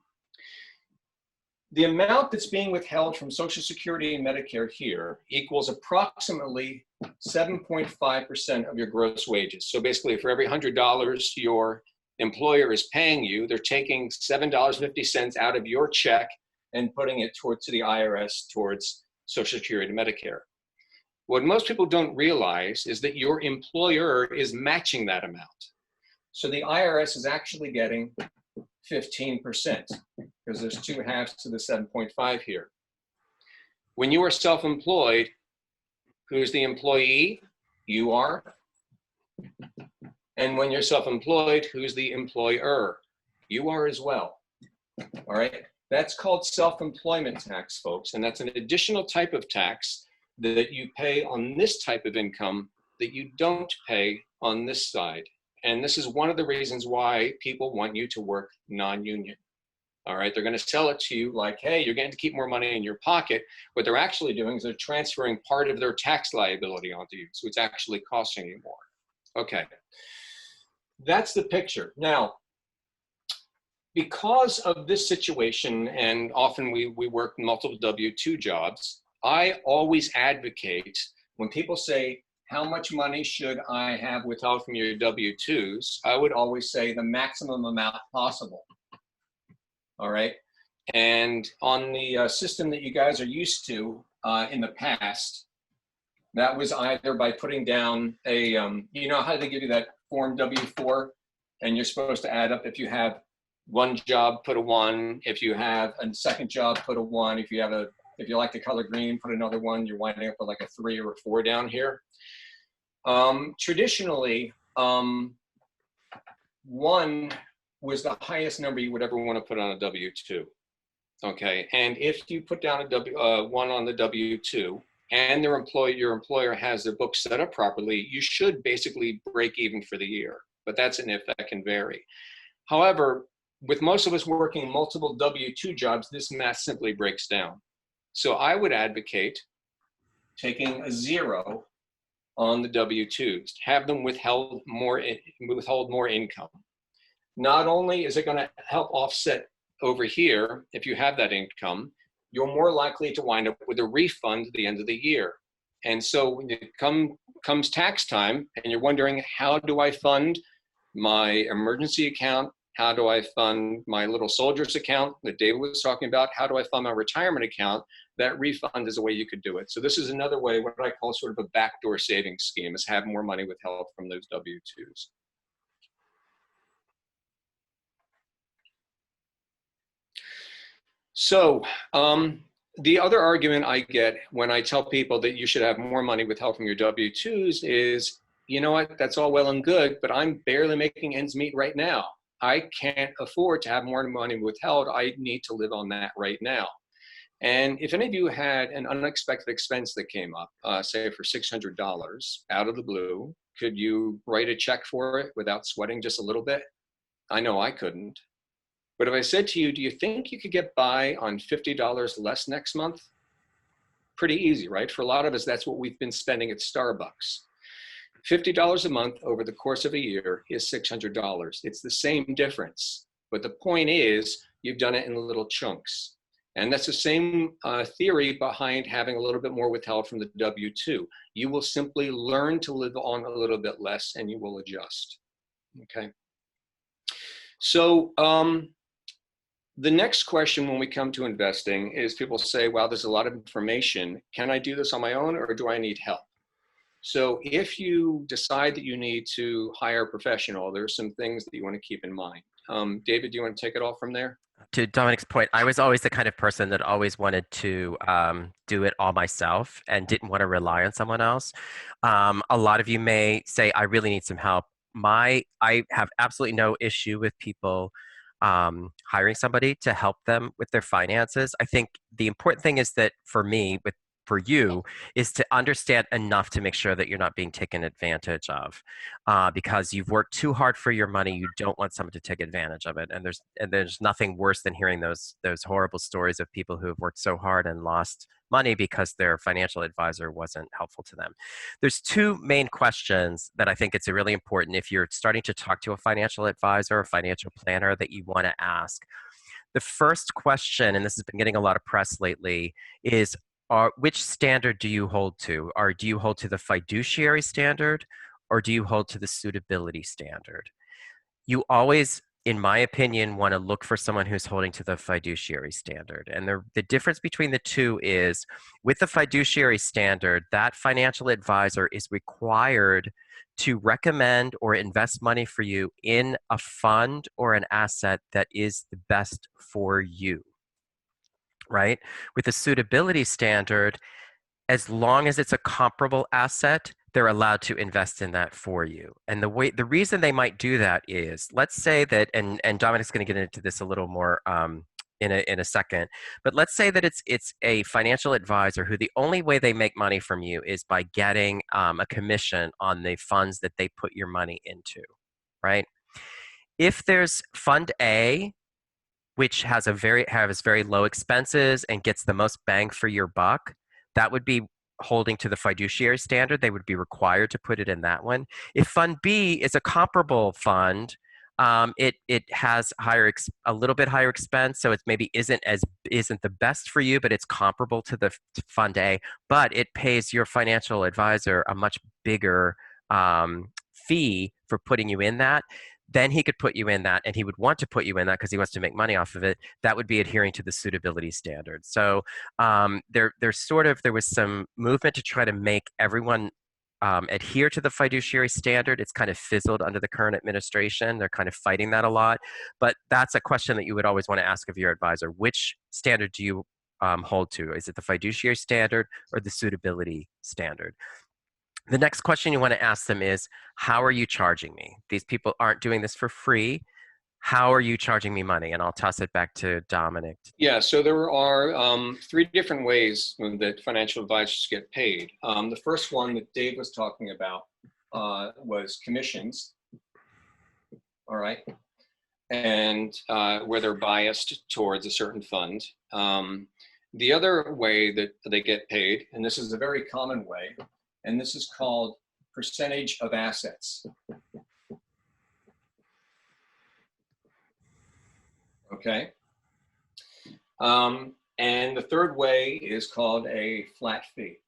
The amount that's being withheld from Social Security and Medicare here equals approximately 7.5% of your gross wages. So basically, for every $100 your employer is paying you, they're taking $7.50 out of your check and putting it towards the IRS, towards Social Security and Medicare. What most people don't realize is that your employer is matching that amount. So the IRS is actually getting 15%, because there's 2 halves to the 7.5 here. When you are self-employed, who's the employee? You are. And when you're self-employed, who's the employer? You are as well. All right, that's called self-employment tax, folks, and that's an additional type of tax that you pay on this type of income that you don't pay on this side. And this is one of the reasons why people want you to work non-union. All right, they're going to sell it to you like, hey, you're getting to keep more money in your pocket. What they're actually doing is they're transferring part of their tax liability onto you. So it's actually costing you more. Okay, that's the picture. Now, because of this situation, and often we work multiple W-2 jobs, I always advocate when people say, how much money should I have withheld from your W-2s? I would always say the maximum amount possible. All right. And on the system that you guys are used to in the past, that was either by putting down a, you know how they give you that form W-4, and you're supposed to add up if you have one job, put a 1. If you have a second job, put a 1. If you like the color green, put another 1. You're winding up with like a 3 or a 4 down here. Traditionally, 1 was the highest number you would ever want to put on a W-2. Okay, and if you put down a 1 on the W-2 and your employer has their books set up properly, you should basically break even for the year. But that's an if, that can vary. However, with most of us working multiple W-2 jobs, this math simply breaks down. So I would advocate taking a 0 on the W-2s, have them withhold more income. Not only is it going to help offset over here, if you have that income, you're more likely to wind up with a refund at the end of the year. And so when it comes tax time and you're wondering, how do I fund my emergency account? How do I fund my little soldier's account that David was talking about? How do I fund my retirement account? That refund is a way you could do it. So this is another way, what I call sort of a backdoor savings scheme, is have more money withheld from those W-2s. So the other argument I get when I tell people that you should have more money withheld from your W-2s is, you know what, that's all well and good, but I'm barely making ends meet right now. I can't afford to have more money withheld. I need to live on that right now. And if any of you had an unexpected expense that came up, say for $600 out of the blue, could you write a check for it without sweating just a little bit? I know I couldn't. But if I said to you, do you think you could get by on $50 less next month? Pretty easy, right? For a lot of us, that's what we've been spending at Starbucks. $50 a month over the course of a year is $600. It's the same difference. But the point is, you've done it in little chunks. And that's the same theory behind having a little bit more withheld from the W-2. You will simply learn to live on a little bit less and you will adjust, okay? So the next question when we come to investing is people say, wow, there's a lot of information. Can I do this on my own or do I need help? So if you decide that you need to hire a professional, there are some things that you want to keep in mind. David, do you want to take it off from there? To Dominic's point, I was always the kind of person that always wanted to do it all myself and didn't want to rely on someone else. A lot of you may say, I really need some help. I have absolutely no issue with people hiring somebody to help them with their finances. I think the important thing is that for me, with for you is to understand enough to make sure that you're not being taken advantage of, because you've worked too hard for your money. You don't want someone to take advantage of it. And there's nothing worse than hearing those horrible stories of people who have worked so hard and lost money because their financial advisor wasn't helpful to them. There's two main questions that I think it's really important if you're starting to talk to a financial advisor or financial planner that you want to ask. The first question, and this has been getting a lot of press lately, is which standard do you hold to? Or do you hold to the fiduciary standard, or do you hold to the suitability standard? You always, in my opinion, want to look for someone who's holding to the fiduciary standard. And the difference between the two is, with the fiduciary standard, that financial advisor is required to recommend or invest money for you in a fund or an asset that is the best for you, right? With the suitability standard, as long as it's a comparable asset, they're allowed to invest in that for you. And the reason they might do that is, let's say that, and Dominic's going to get into this a little more in a second, but let's say that it's a financial advisor who the only way they make money from you is by getting a commission on the funds that they put your money into, right? If there's Fund A, which has very low expenses and gets the most bang for your buck, that would be holding to the fiduciary standard. They would be required to put it in that one. If Fund B is a comparable fund, it has a little bit higher expense, so it maybe isn't the best for you, but it's comparable to the Fund A, but it pays your financial advisor a much bigger fee for putting you in that. Then he could put you in that, and he would want to put you in that because he wants to make money off of it. That would be adhering to the suitability standard. So there was some movement to try to make everyone adhere to the fiduciary standard. It's kind of fizzled under the current administration. They're kind of fighting that a lot. But that's a question that you would always want to ask of your advisor. Which standard do you hold to? Is it the fiduciary standard or the suitability standard? The next question you want to ask them is, how are you charging me? These people aren't doing this for free. How are you charging me money? And I'll toss it back to Dominic. Yeah, so there are 3 different ways that financial advisors get paid. The first one that Dave was talking about was commissions, all right, and where they're biased towards a certain fund. The other way that they get paid, and this is a very common way, and this is called percentage of assets. Okay. And the third way is called a flat fee.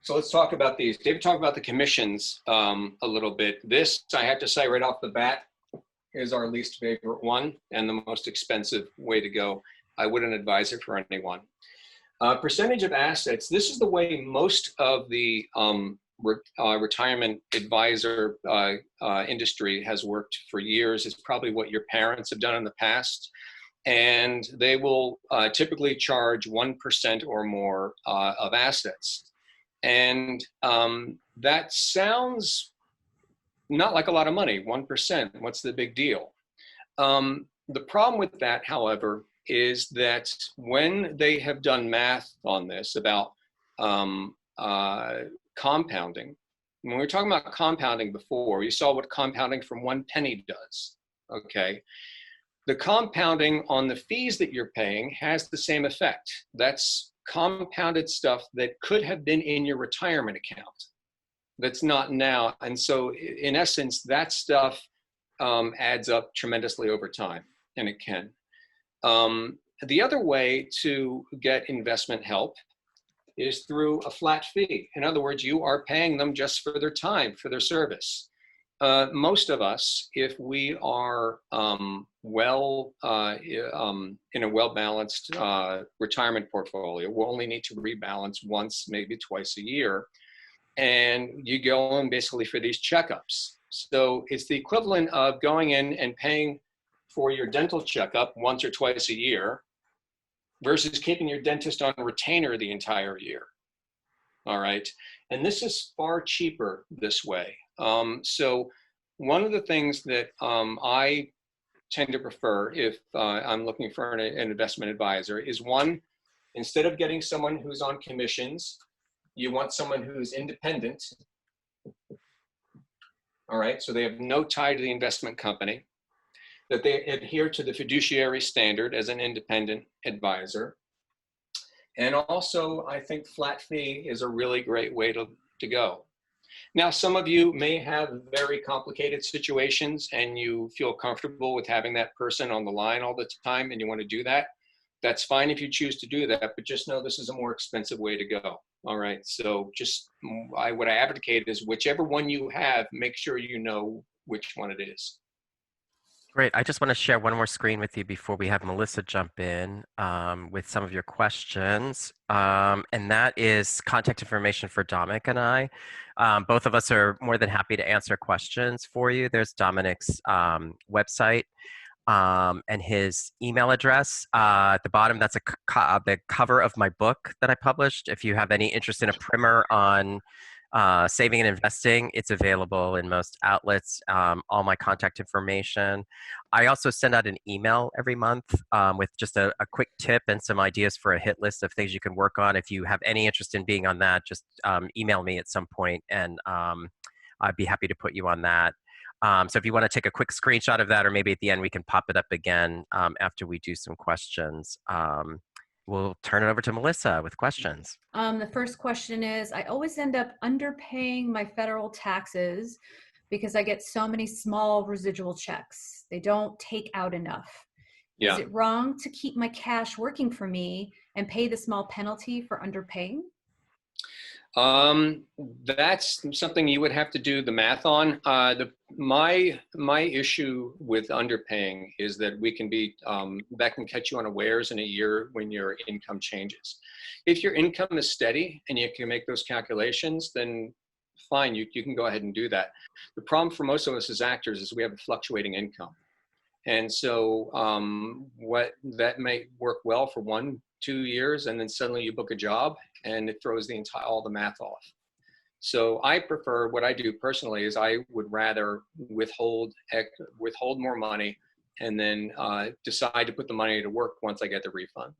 So let's talk about these. David talked about the commissions a little bit. This, I have to say right off the bat, is our least favorite one and the most expensive way to go. I wouldn't advise it for anyone. Percentage of assets, this is the way most of the retirement advisor industry has worked for years. It's probably what your parents have done in the past. And they will typically charge 1% or more of assets. And that sounds not like a lot of money, 1%. What's the big deal? The problem with that, however, is that when they have done math on this about compounding, when we were talking about compounding before, you saw what compounding from 1 penny does, okay? The compounding on the fees that you're paying has the same effect. That's compounded stuff that could have been in your retirement account that's not now. And so in essence, that stuff adds up tremendously over time, and it can. The other way to get investment help is through a flat fee. In other words, you are paying them just for their time, for their service. Most of us, if we are in a well-balanced retirement portfolio, we'll only need to rebalance once, maybe twice a year. And you go in basically for these checkups. So it's the equivalent of going in and paying for your dental checkup once or twice a year versus keeping your dentist on retainer the entire year. All right. And this is far cheaper this way. So one of the things that I tend to prefer if I'm looking for an investment advisor is one, instead of getting someone who's on commissions, you want someone who's independent. All right, so they have no tie to the investment company, that they adhere to the fiduciary standard as an independent advisor. And also, I think flat fee is a really great way to go. Now, some of you may have very complicated situations and you feel comfortable with having that person on the line all the time and you want to do that. That's fine if you choose to do that, but just know this is a more expensive way to go. All right, so just what I advocate is whichever one you have, make sure you know which one it is. Great. I just want to share one more screen with you before we have Melissa jump in with some of your questions. And that is contact information for Dominic and I. Both of us are more than happy to answer questions for you. There's Dominic's website and his email address. At the bottom, that's the cover of my book that I published. If you have any interest in a primer on saving and investing, it's available in most outlets, all my contact information. I also send out an email every month with just a quick tip and some ideas for a hit list of things you can work on. If you have any interest in being on that, just email me at some point and I'd be happy to put you on that. So if you want to take a quick screenshot of that, or maybe at the end we can pop it up again after we do some questions. We'll turn it over to Melissa with questions. The first question is, I always end up underpaying my federal taxes because I get so many small residual checks. They don't take out enough. Yeah. Is it wrong to keep my cash working for me and pay the small penalty for underpaying? That's something you would have to do the math on. My issue with underpaying is that we can be, that can catch you unawares in a year when your income changes. If your income is steady and you can make those calculations, then fine, you can go ahead and do that. The problem for most of us as actors is we have a fluctuating income. And so what that may work well for 1-2 years, and then suddenly you book a job and it throws all the math off. So I prefer, what I do personally is I would rather withhold more money and then decide to put the money to work once I get the refund.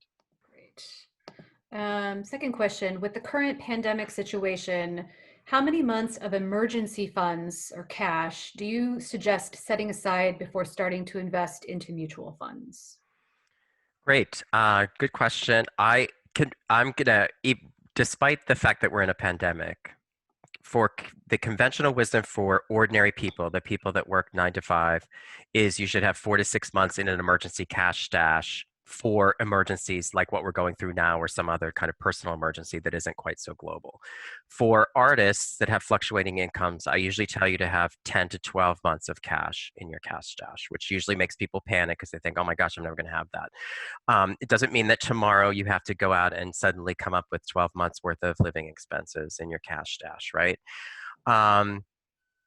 Great. Second question, with the current pandemic situation, how many months of emergency funds or cash do you suggest setting aside before starting to invest into mutual funds? Great. Good question. Despite the fact that we're in a pandemic, for the conventional wisdom for ordinary people, the people that work 9 to 5, is you should have 4 to 6 months in an emergency cash stash for emergencies like what we're going through now or some other kind of personal emergency that isn't quite so global. For artists that have fluctuating incomes, I usually tell you to have 10 to 12 months of cash in your cash stash, which usually makes people panic because they think, oh my gosh, I'm never going to have that. It doesn't mean that tomorrow you have to go out and suddenly come up with 12 months worth of living expenses in your cash stash, right?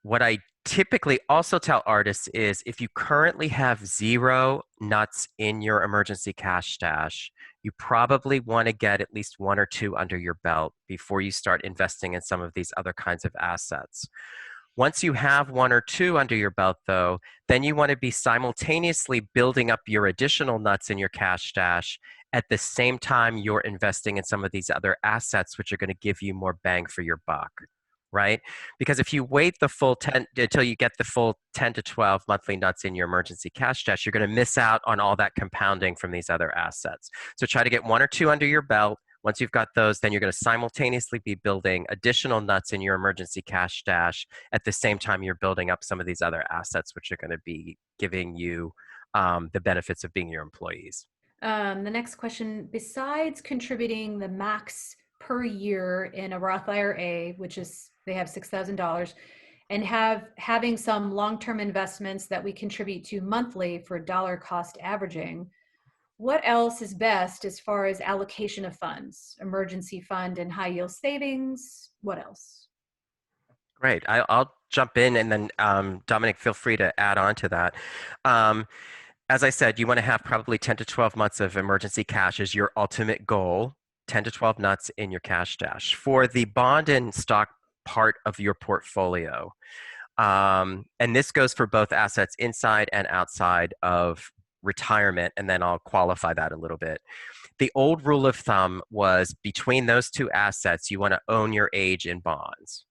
What I typically also tell artists is if you currently have 0 nuts in your emergency cash stash, you probably want to get at least 1 or 2 under your belt before you start investing in some of these other kinds of assets. Once you have 1 or 2 under your belt, though, then you want to be simultaneously building up your additional nuts in your cash stash at the same time you're investing in some of these other assets, which are going to give you more bang for your buck. Right? Because if you wait the full 10 until you get the full 10 to 12 monthly nuts in your emergency cash stash, you're going to miss out on all that compounding from these other assets. So try to get 1 or 2 under your belt. Once you've got those, then you're going to simultaneously be building additional nuts in your emergency cash stash at the same time you're building up some of these other assets, which are going to be giving you the benefits of being your employees. The next question, besides contributing the max per year in a Roth IRA, which is they have $6,000, and having some long-term investments that we contribute to monthly for dollar cost averaging, what else is best as far as allocation of funds, emergency fund and high yield savings? What else? Great. I'll jump in and then Dominic, feel free to add on to that. As I said, you want to have probably 10 to 12 months of emergency cash as your ultimate goal, 10 to 12 nuts in your cash stash. For the bond and stock part of your portfolio, And this goes for both assets inside and outside of retirement, and then I'll qualify that a little bit. The old rule of thumb was between those two assets, you want to own your age in bonds.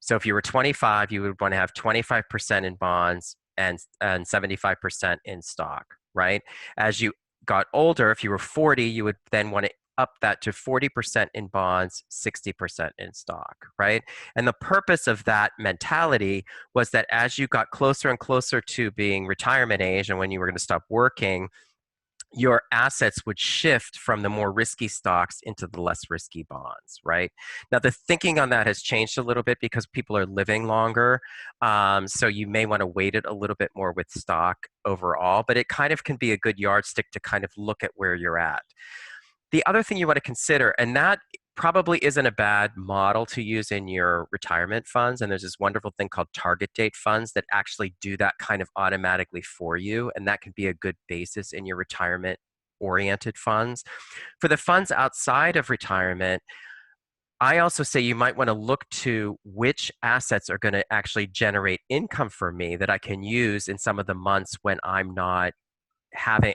So if you were 25, you would want to have 25% in bonds and 75% in stock, right? As you got older, if you were 40, you would then want to up that to 40% in bonds, 60% in stock, right? And the purpose of that mentality was that as you got closer and closer to being retirement age and when you were going to stop working, your assets would shift from the more risky stocks into the less risky bonds, right? Now, the thinking on that has changed a little bit because people are living longer. So you may want to weight it a little bit more with stock overall, but it kind of can be a good yardstick to kind of look at where you're at. The other thing you want to consider, and that probably isn't a bad model to use in your retirement funds, and there's this wonderful thing called target date funds that actually do that kind of automatically for you, and that can be a good basis in your retirement oriented funds. For the funds outside of retirement, I also say you might want to look to which assets are going to actually generate income for me that I can use in some of the months when I'm not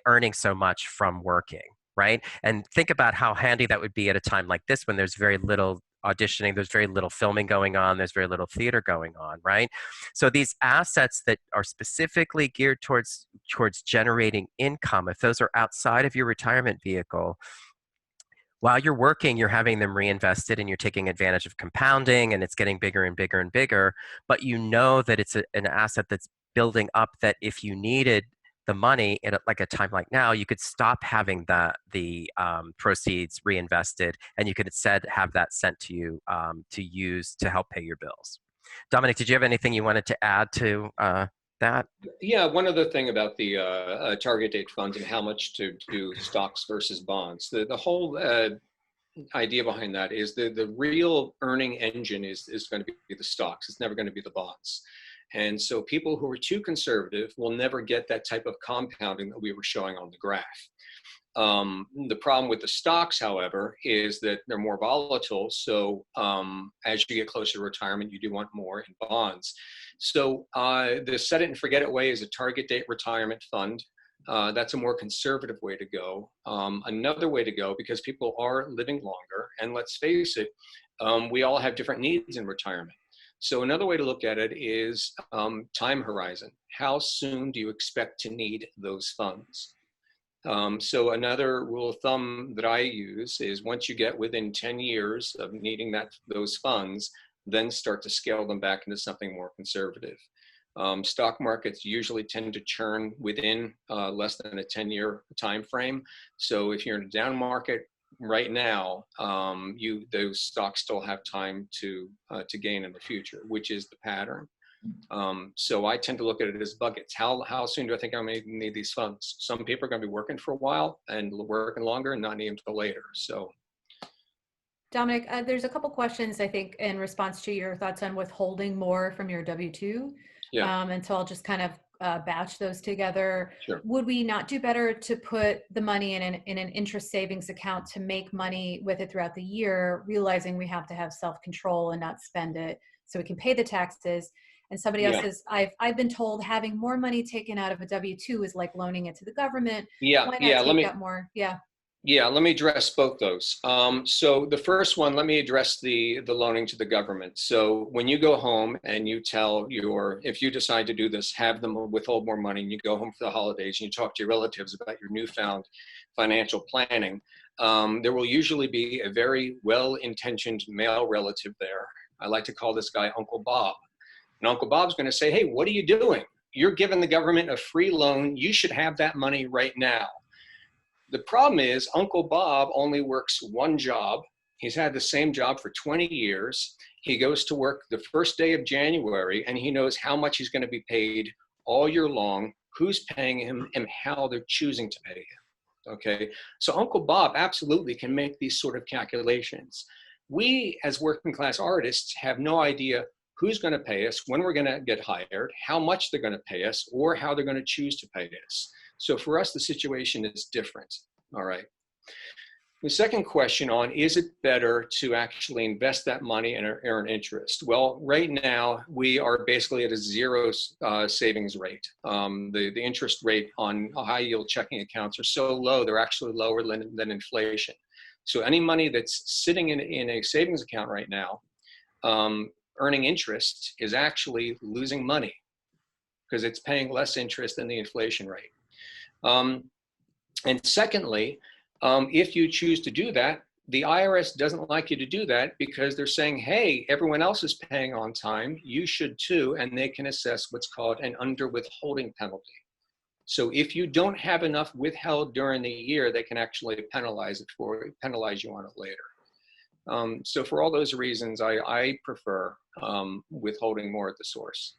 earning so much from working, right? And think about how handy that would be at a time like this when there's very little auditioning, there's very little filming going on, there's very little theater going on, right? So these assets that are specifically geared towards generating income, if those are outside of your retirement vehicle, while you're working, you're having them reinvested and you're taking advantage of compounding and it's getting bigger and bigger and bigger, but you know that it's an asset that's building up that if you needed the money at like a time like now, you could stop having the proceeds reinvested and you could instead have that sent to you to use to help pay your bills. Dominic, did you have anything you wanted to add to that? Yeah, one other thing about the target date funds and how much to do stocks versus bonds. The whole idea behind that is the real earning engine is going to be the stocks. It's never going to be the bonds. And so people who are too conservative will never get that type of compounding that we were showing on the graph. The problem with the stocks, however, is that they're more volatile. So as you get closer to retirement, you do want more in bonds. So the set it and forget it way is a target date retirement fund. That's a more conservative way to go. Another way to go, because people are living longer, and let's face it, we all have different needs in retirement. So another way to look at it is time horizon. How soon do you expect to need those funds? So another rule of thumb that I use is once you get within 10 years of needing those funds, then start to scale them back into something more conservative. Stock markets usually tend to churn within less than a 10-year time frame. So if you're in a down market right now, those stocks still have time to gain in the future, which is the pattern. So I tend to look at it as buckets. How soon do I think I may need these funds? Some people are going to be working for a while and working longer and not need them until later. So, Dominic, there's a couple questions, I think, in response to your thoughts on withholding more from your W-2. yeah. And so I'll just kind of batch those together. Sure. Would we not do better to put the money in an interest savings account to make money with it throughout the year, realizing we have to have self-control and not spend it so we can pay the taxes? And somebody else says, I've been told having more money taken out of a W-2 is like loaning it to the government. Yeah. Why not take out more? Yeah. Yeah, let me address both those. So the first one, let me address the loaning to the government. So when you go home and you tell if you decide to do this, have them withhold more money, and you go home for the holidays and you talk to your relatives about your newfound financial planning, there will usually be a very well-intentioned male relative there. I like to call this guy Uncle Bob. And Uncle Bob's going to say, hey, what are you doing? You're giving the government a free loan. You should have that money right now. The problem is Uncle Bob only works one job. He's had the same job for 20 years. He goes to work the first day of January, and he knows how much he's going to be paid all year long, who's paying him, and how they're choosing to pay him. Okay, so Uncle Bob absolutely can make these sort of calculations. We, as working class artists, have no idea who's going to pay us, when we're going to get hired, how much they're going to pay us, or how they're going to choose to pay us. So for us, the situation is different, all right? The second question on, is it better to actually invest that money and earn interest? Well, right now we are basically at a zero savings rate. The interest rate on high yield checking accounts are so low, they're actually lower than inflation. So any money that's sitting in a savings account right now, earning interest, is actually losing money because it's paying less interest than the inflation rate. And secondly, if you choose to do that, the IRS doesn't like you to do that because they're saying, hey, everyone else is paying on time, you should too, and they can assess what's called an under withholding penalty. So if you don't have enough withheld during the year, they can actually penalize you on it later. So for all those reasons, I prefer withholding more at the source.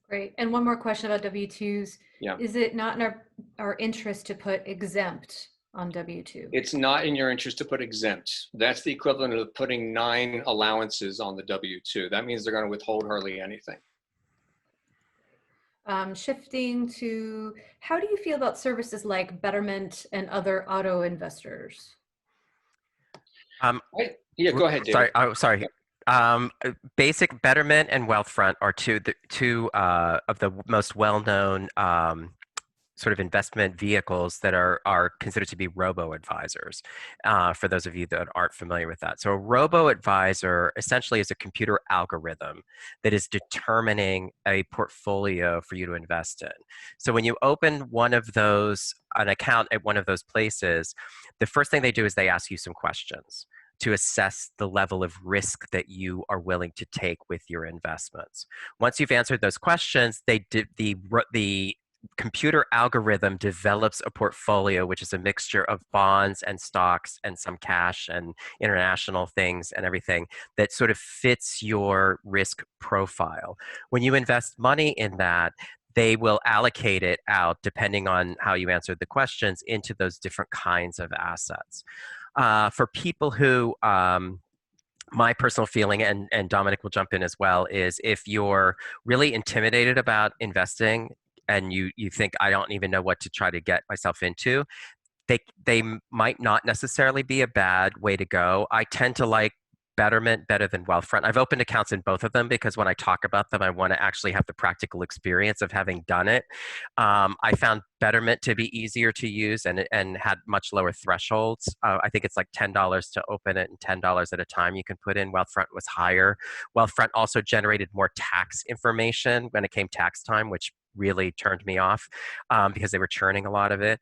Great. And one more question about W-2s. Yeah. Is it not in our interest to put exempt on W-2? It's not in your interest to put exempt. That's the equivalent of putting 9 allowances on the W-2. That means they're going to withhold hardly anything. Shifting to, how do you feel about services like Betterment and other auto investors? Yeah, go ahead, David. Sorry. Basic, Betterment, and Wealthfront are two of the most well-known sort of investment vehicles that are considered to be robo-advisors, for those of you that aren't familiar with that. So a robo-advisor essentially is a computer algorithm that is determining a portfolio for you to invest in. So when you open an account at one of those places, the first thing they do is they ask you some questions to assess the level of risk that you are willing to take with your investments. Once you've answered those questions, the computer algorithm develops a portfolio, which is a mixture of bonds and stocks and some cash and international things and everything that sort of fits your risk profile. When you invest money in that, they will allocate it out, depending on how you answered the questions, into those different kinds of assets. For people who, my personal feeling, and Dominic will jump in as well, is if you're really intimidated about investing and you think, I don't even know what to try to get myself into, they might not necessarily be a bad way to go. I tend to like Betterment better than Wealthfront. I've opened accounts in both of them because when I talk about them, I want to actually have the practical experience of having done it. I found Betterment to be easier to use and had much lower thresholds. I think it's like $10 to open it and $10 at a time you can put in. Wealthfront was higher. Wealthfront also generated more tax information when it came tax time, which really turned me off because they were churning a lot of it.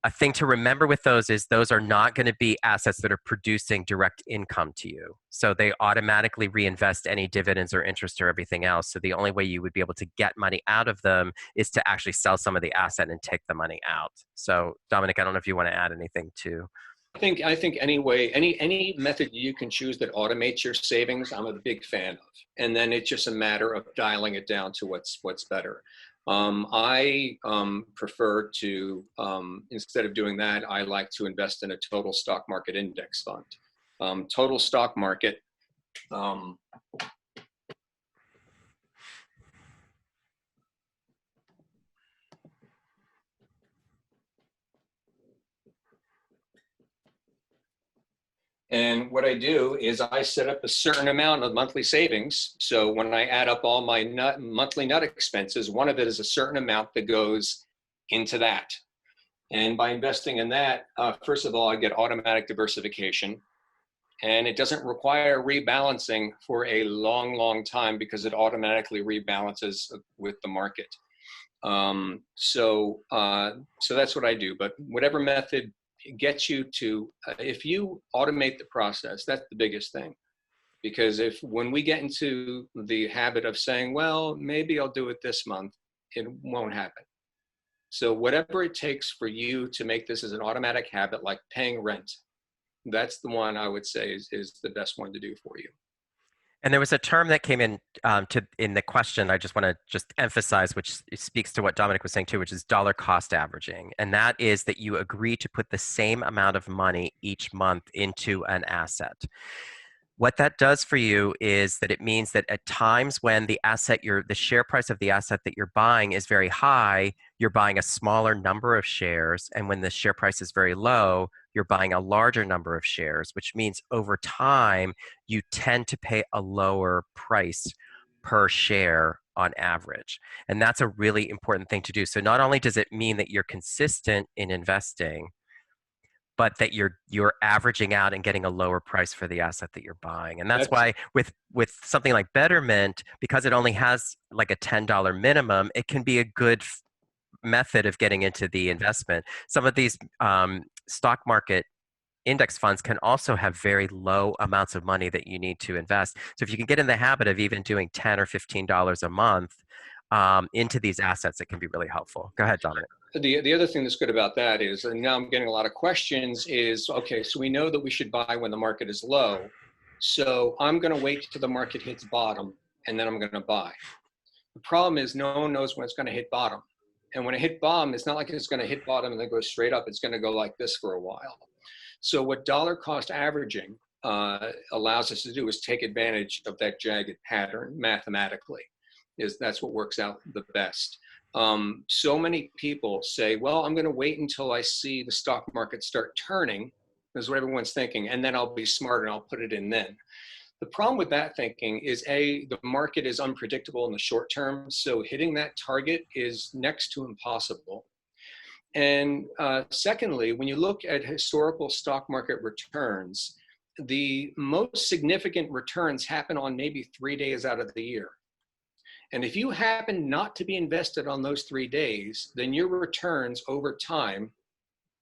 A thing to remember with those is those are not going to be assets that are producing direct income to you. So they automatically reinvest any dividends or interest or everything else. So the only way you would be able to get money out of them is to actually sell some of the asset and take the money out. So Dominic, I don't know if you want to add anything to. I think anyway, any method you can choose that automates your savings, I'm a big fan of. And then it's just a matter of dialing it down to what's better. I prefer to, instead of doing that, I like to invest in a total stock market index fund. Total stock market, and what I do is I set up a certain amount of monthly savings. So when I add up all my monthly nut expenses, one of it is a certain amount that goes into that. And by investing in that, first of all, I get automatic diversification. And it doesn't require rebalancing for a long, long time because it automatically rebalances with the market. So that's what I do. But whatever method gets you to, if you automate the process, that's the biggest thing. Because when we get into the habit of saying, well, maybe I'll do it this month, it won't happen. So whatever it takes for you to make this as an automatic habit, like paying rent, that's the one I would say is the best one to do for you. And there was a term that came in in the question I just want to emphasize, which speaks to what Dominic was saying too, which is dollar cost averaging. And that is that you agree to put the same amount of money each month into an asset. What that does for you is that it means that at times when the share price of the asset that you're buying is very high, you're buying a smaller number of shares. And when the share price is very low, you're buying a larger number of shares, which means over time, you tend to pay a lower price per share on average. And that's a really important thing to do. So not only does it mean that you're consistent in investing, but that you're averaging out and getting a lower price for the asset that you're buying. And that's why with something like Betterment, because it only has like a $10 minimum, it can be a good method of getting into the investment. Some of these stock market index funds can also have very low amounts of money that you need to invest. So if you can get in the habit of even doing $10 or $15 a month into these assets, it can be really helpful. Go ahead, Dominic. The other thing that's good about that is, and now I'm getting a lot of questions, is, okay, so we know that we should buy when the market is low. So I'm going to wait till the market hits bottom, and then I'm going to buy. The problem is no one knows when it's going to hit bottom. And when it hit bottom, it's not like it's going to hit bottom and then go straight up. It's going to go like this for a while. So what dollar cost averaging allows us to do is take advantage of that jagged pattern mathematically. That's what works out the best. So many people say, well, I'm going to wait until I see the stock market start turning. That's what everyone's thinking. And then I'll be smart and I'll put it in then. The problem with that thinking is, the market is unpredictable in the short term. So hitting that target is next to impossible. And secondly, when you look at historical stock market returns, the most significant returns happen on maybe 3 days out of the year. And if you happen not to be invested on those 3 days, then your returns over time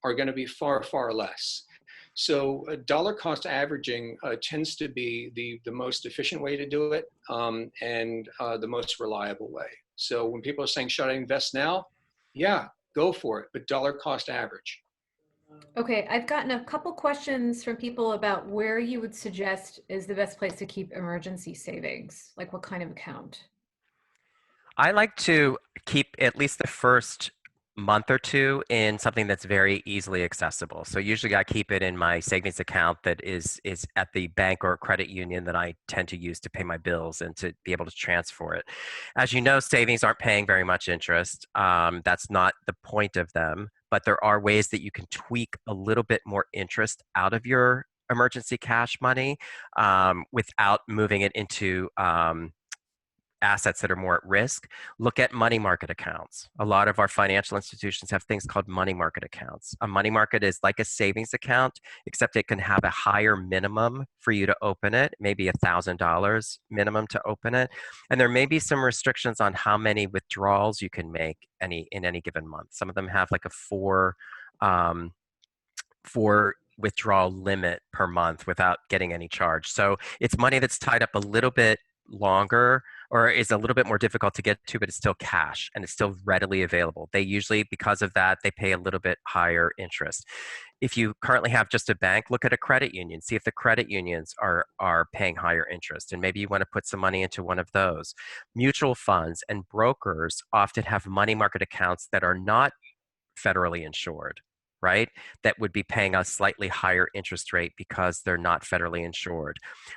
are going to be far, far less. So dollar cost averaging tends to be the most efficient way to do it, and the most reliable way. So when people are saying, should I invest now? Yeah, go for it, but dollar cost average. Okay, I've gotten a couple questions from people about where you would suggest is the best place to keep emergency savings, like what kind of account? I like to keep at least the first month or two in something that's very easily accessible. So usually I keep it in my savings account that is at the bank or credit union that I tend to use to pay my bills and to be able to transfer it. As you know, savings aren't paying very much interest. That's not the point of them, but there are ways that you can tweak a little bit more interest out of your emergency cash money without moving it into assets that are more at risk. Look at money market accounts. A lot of our financial institutions have things called money market accounts. A money market is like a savings account, except it can have a higher minimum for you to open it, maybe $1,000 minimum to open it. And there may be some restrictions on how many withdrawals you can make in any given month. Some of them have like a four withdrawal limit per month without getting any charge. So it's money that's tied up a little bit longer or is a little bit more difficult to get to, but it's still cash and it's still readily available. They usually, because of that, they pay a little bit higher interest. If you currently have just a bank, look at a credit union, see if the credit unions are paying higher interest, and maybe you want to put some money into one of those. Mutual funds and brokers often have money market accounts that are not federally insured, right? That would be paying a slightly higher interest rate because they're not federally insured.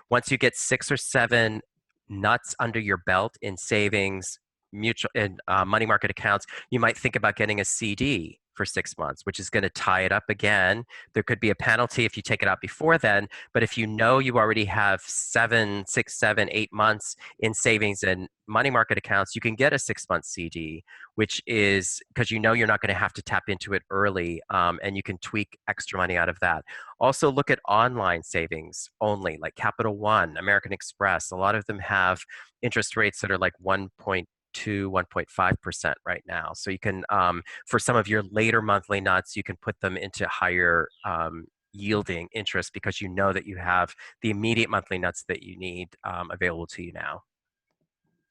Once you get 6 or 7 nuts under your belt in savings, mutual and money market accounts, you might think about getting a CD for 6 months, which is going to tie it up again. There could be a penalty if you take it out before then, but if you know you already have 6, 7, 8 months in savings and money market accounts, you can get a 6-month CD, which is because you know you're not going to have to tap into it early, and you can tweak extra money out of that. Also look at online savings only, like Capital One, American Express. A lot of them have interest rates that are like 1.2, 1.5% right now. So you can, for some of your later monthly nuts, you can put them into higher yielding interest because you know that you have the immediate monthly nuts that you need available to you now.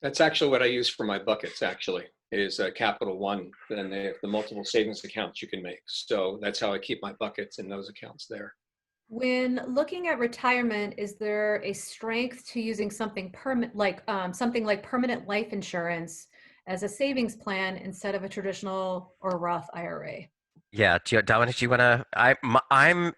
That's actually what I use for my buckets, actually, is Capital One, and they have the multiple savings accounts you can make. So that's how I keep my buckets in those accounts there. When looking at retirement, is there a strength to using something something like permanent life insurance as a savings plan instead of a traditional or Roth IRA? Yeah, Dominic, do you want to? I'm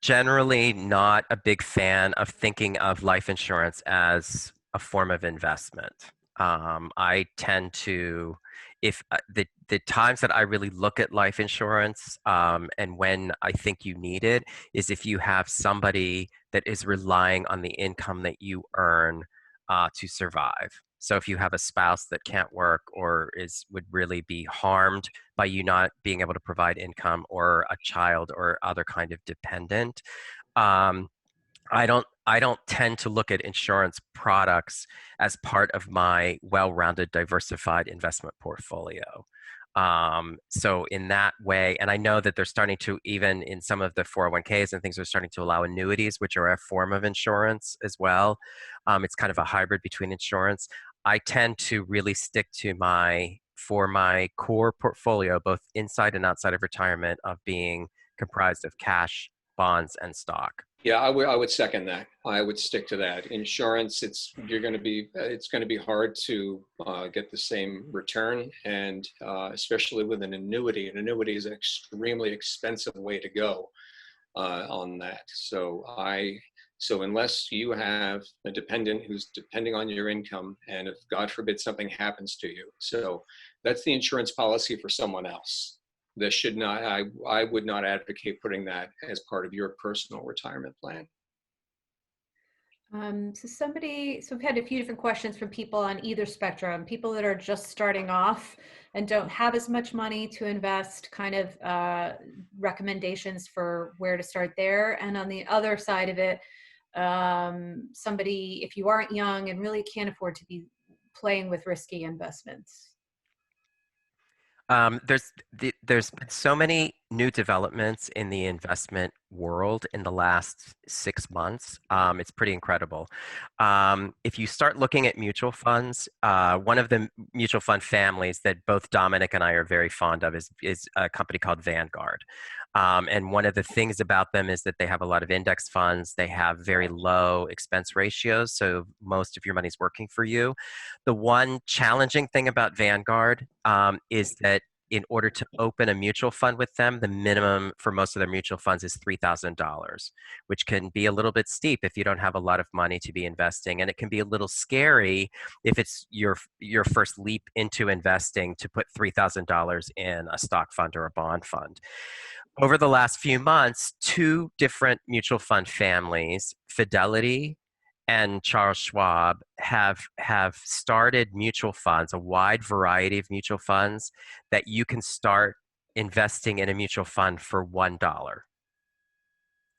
generally not a big fan of thinking of life insurance as a form of investment. I tend to, if the times that I really look at life insurance and when I think you need it is if you have somebody that is relying on the income that you earn to survive. So if you have a spouse that can't work or would really be harmed by you not being able to provide income, or a child or other kind of dependent, um, I don't tend to look at insurance products as part of my well-rounded, diversified investment portfolio. So in that way, and I know that they're starting to, even in some of the 401ks and things, are starting to allow annuities, which are a form of insurance as well. It's kind of a hybrid between insurance. I tend to really stick to for my core portfolio, both inside and outside of retirement, of being comprised of cash, bonds, and stock. Yeah, I would second that. I would stick to that. Insurance, it's going to be hard to get the same return, and especially with an annuity. An annuity is an extremely expensive way to go on that. So unless you have a dependent who's depending on your income, and if God forbid something happens to you, so that's the insurance policy for someone else. This should not, I would not advocate putting that as part of your personal retirement plan. So we've had a few different questions from people on either spectrum, people that are just starting off and don't have as much money to invest, kind of recommendations for where to start there. And on the other side of it, somebody, if you aren't young and really can't afford to be playing with risky investments. There's been so many new developments in the investment world in the last 6 months. It's pretty incredible. If you start looking at mutual funds, one of the mutual fund families that both Dominic and I are very fond of is a company called Vanguard. And one of the things about them is that they have a lot of index funds. They have very low expense ratios, so most of your money's working for you. The one challenging thing about Vanguard is that in order to open a mutual fund with them, the minimum for most of their mutual funds is $3,000, which can be a little bit steep if you don't have a lot of money to be investing. And it can be a little scary if it's your first leap into investing to put $3,000 in a stock fund or a bond fund. Over the last few months, 2 different mutual fund families, Fidelity and Charles Schwab, have started mutual funds, a wide variety of mutual funds that you can start investing in a mutual fund for $1.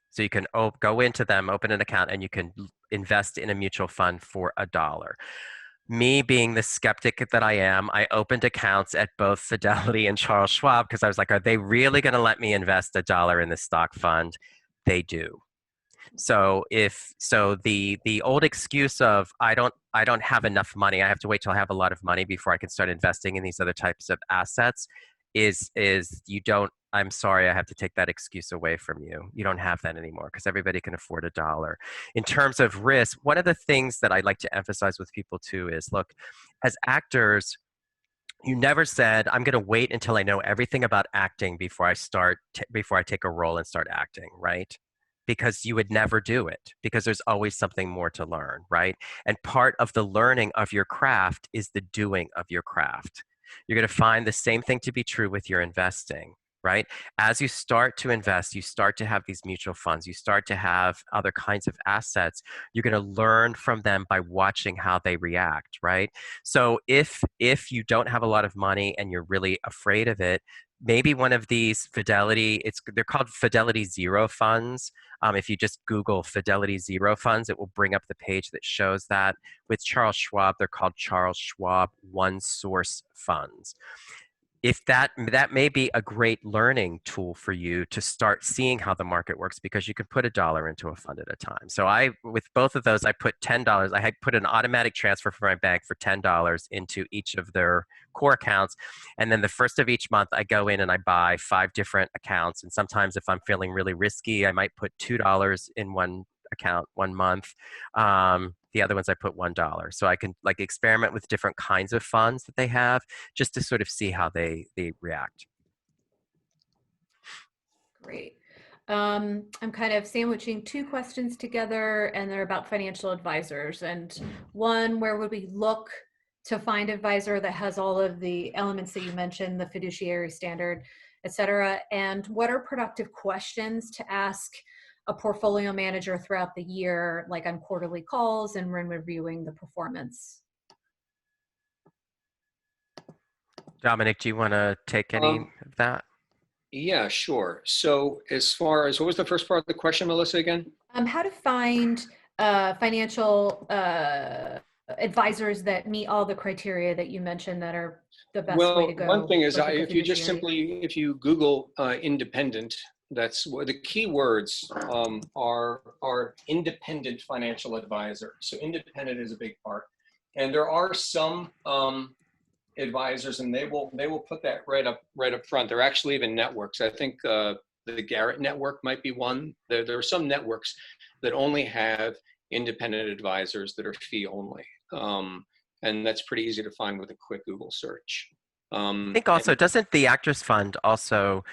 So you can go into them, open an account, and you can invest in a mutual fund for $1. Me being the skeptic that I am, I opened accounts at both Fidelity and Charles Schwab because I was like, are they really going to let me invest $1 in the stock fund? They do. So the old excuse of I don't have enough money, I have to wait till I have a lot of money before I can start investing in these other types of assets is you don't. I'm sorry, I have to take that excuse away from you. You don't have that anymore because everybody can afford $1. In terms of risk, one of the things that I like to emphasize with people too is, look, as actors, you never said, I'm going to wait until I know everything about acting before I take a role and start acting, right? Because you would never do it, because there's always something more to learn, right? And part of the learning of your craft is the doing of your craft. You're going to find the same thing to be true with your investing, right? As you start to invest, you start to have these mutual funds, you start to have other kinds of assets, you're going to learn from them by watching how they react, right? So if you don't have a lot of money and you're really afraid of it, maybe one of these they're called Fidelity Zero funds. If you just Google Fidelity Zero funds, it will bring up the page that shows that. With Charles Schwab, they're called Charles Schwab One Source funds. If that may be a great learning tool for you to start seeing how the market works, because you can put $1 into a fund at a time. So with both of those, I put $10. I had put an automatic transfer from my bank for $10 into each of their core accounts. And then the first of each month, I go in and I buy 5 different accounts. And sometimes if I'm feeling really risky, I might put $2 in one account one month. The other ones I put $1. So I can experiment with different kinds of funds that they have just to sort of see how they react. Great. I'm kind of sandwiching two questions together, and they're about financial advisors. And one, where would we look to find advisor that has all of the elements that you mentioned, the fiduciary standard, et cetera? And what are productive questions to ask a portfolio manager throughout the year, like on quarterly calls and when reviewing the performance? Dominic, do you want to take any of that? Yeah, sure. So as far as, what was the first part of the question, Melissa, again? How to find financial advisors that meet all the criteria that you mentioned that are the best way to Well, go. one thing is, like a if you just fiduciary. simply, if you Google independent, that's what the key words are independent financial advisor. So independent is a big part. And there are some advisors, and they will put that right up front. There are actually even networks. I think the Garrett network might be one. There are some networks that only have independent advisors that are fee only. And that's pretty easy to find with a quick Google search. I think also, doesn't the Actors Fund also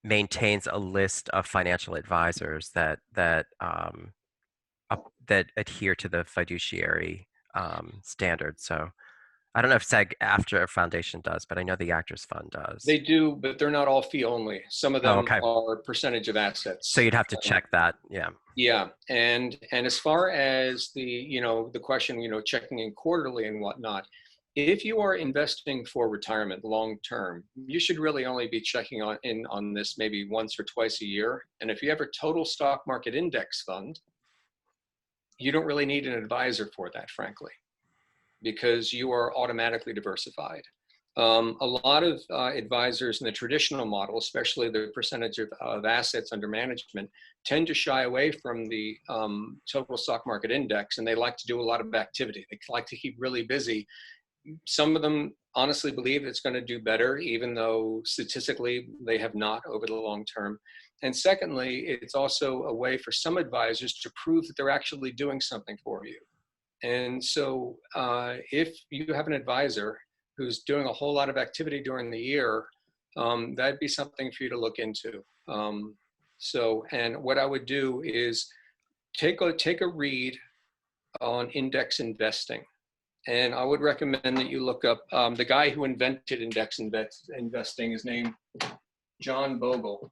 maintains a list of financial advisors that adhere to the fiduciary standards? So I don't know if SAG-AFTRA Foundation does, but I know the Actors Fund does. They do, but they're not all fee only. Some of them are percentage of assets. So you'd have to check that, yeah. Yeah, and as far as the the question, checking in quarterly and whatnot, if you are investing for retirement long term, you should really only be checking in on this maybe once or twice a year. And if you have a total stock market index fund, you don't really need an advisor for that, frankly, because you are automatically diversified. A lot of advisors in the traditional model, especially the percentage of assets under management, tend to shy away from the total stock market index, and they like to do a lot of activity. They like to keep really busy. Some of them honestly believe it's going to do better, even though statistically they have not over the long term. And secondly, it's also a way for some advisors to prove that they're actually doing something for you. And so if you have an advisor who's doing a whole lot of activity during the year, that'd be something for you to look into. And what I would do is take a read on index investing. And I would recommend that you look up the guy who invented index investing is named John Bogle.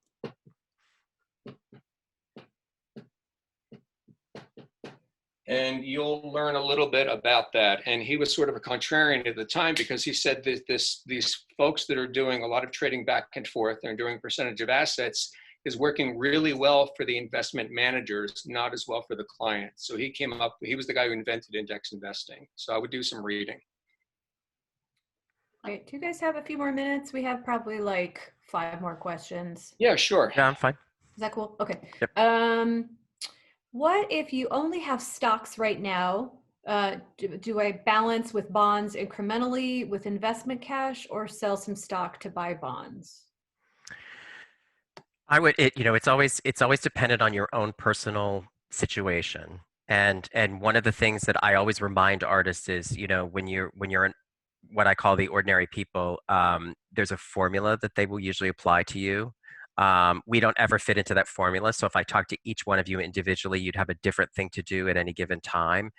And you'll learn a little bit about that. And he was sort of a contrarian at the time, because he said that these folks that are doing a lot of trading back and forth and doing percentage of assets is working really well for the investment managers, not as well for the clients. So he was the guy who invented index investing. So I would do some reading. Great. Do you guys have a few more minutes? We have probably like 5 more questions. Yeah, sure. Yeah, I'm fine. Is that cool? Okay. Yep. What if you only have stocks right now? Do I balance with bonds incrementally with investment cash, or sell some stock to buy bonds? I would, it's always dependent on your own personal situation. And one of the things that I always remind artists is, when you're in what I call the ordinary people, there's a formula that they will usually apply to you. We don't ever fit into that formula. So if I talk to each one of you individually, you'd have a different thing to do at any given time.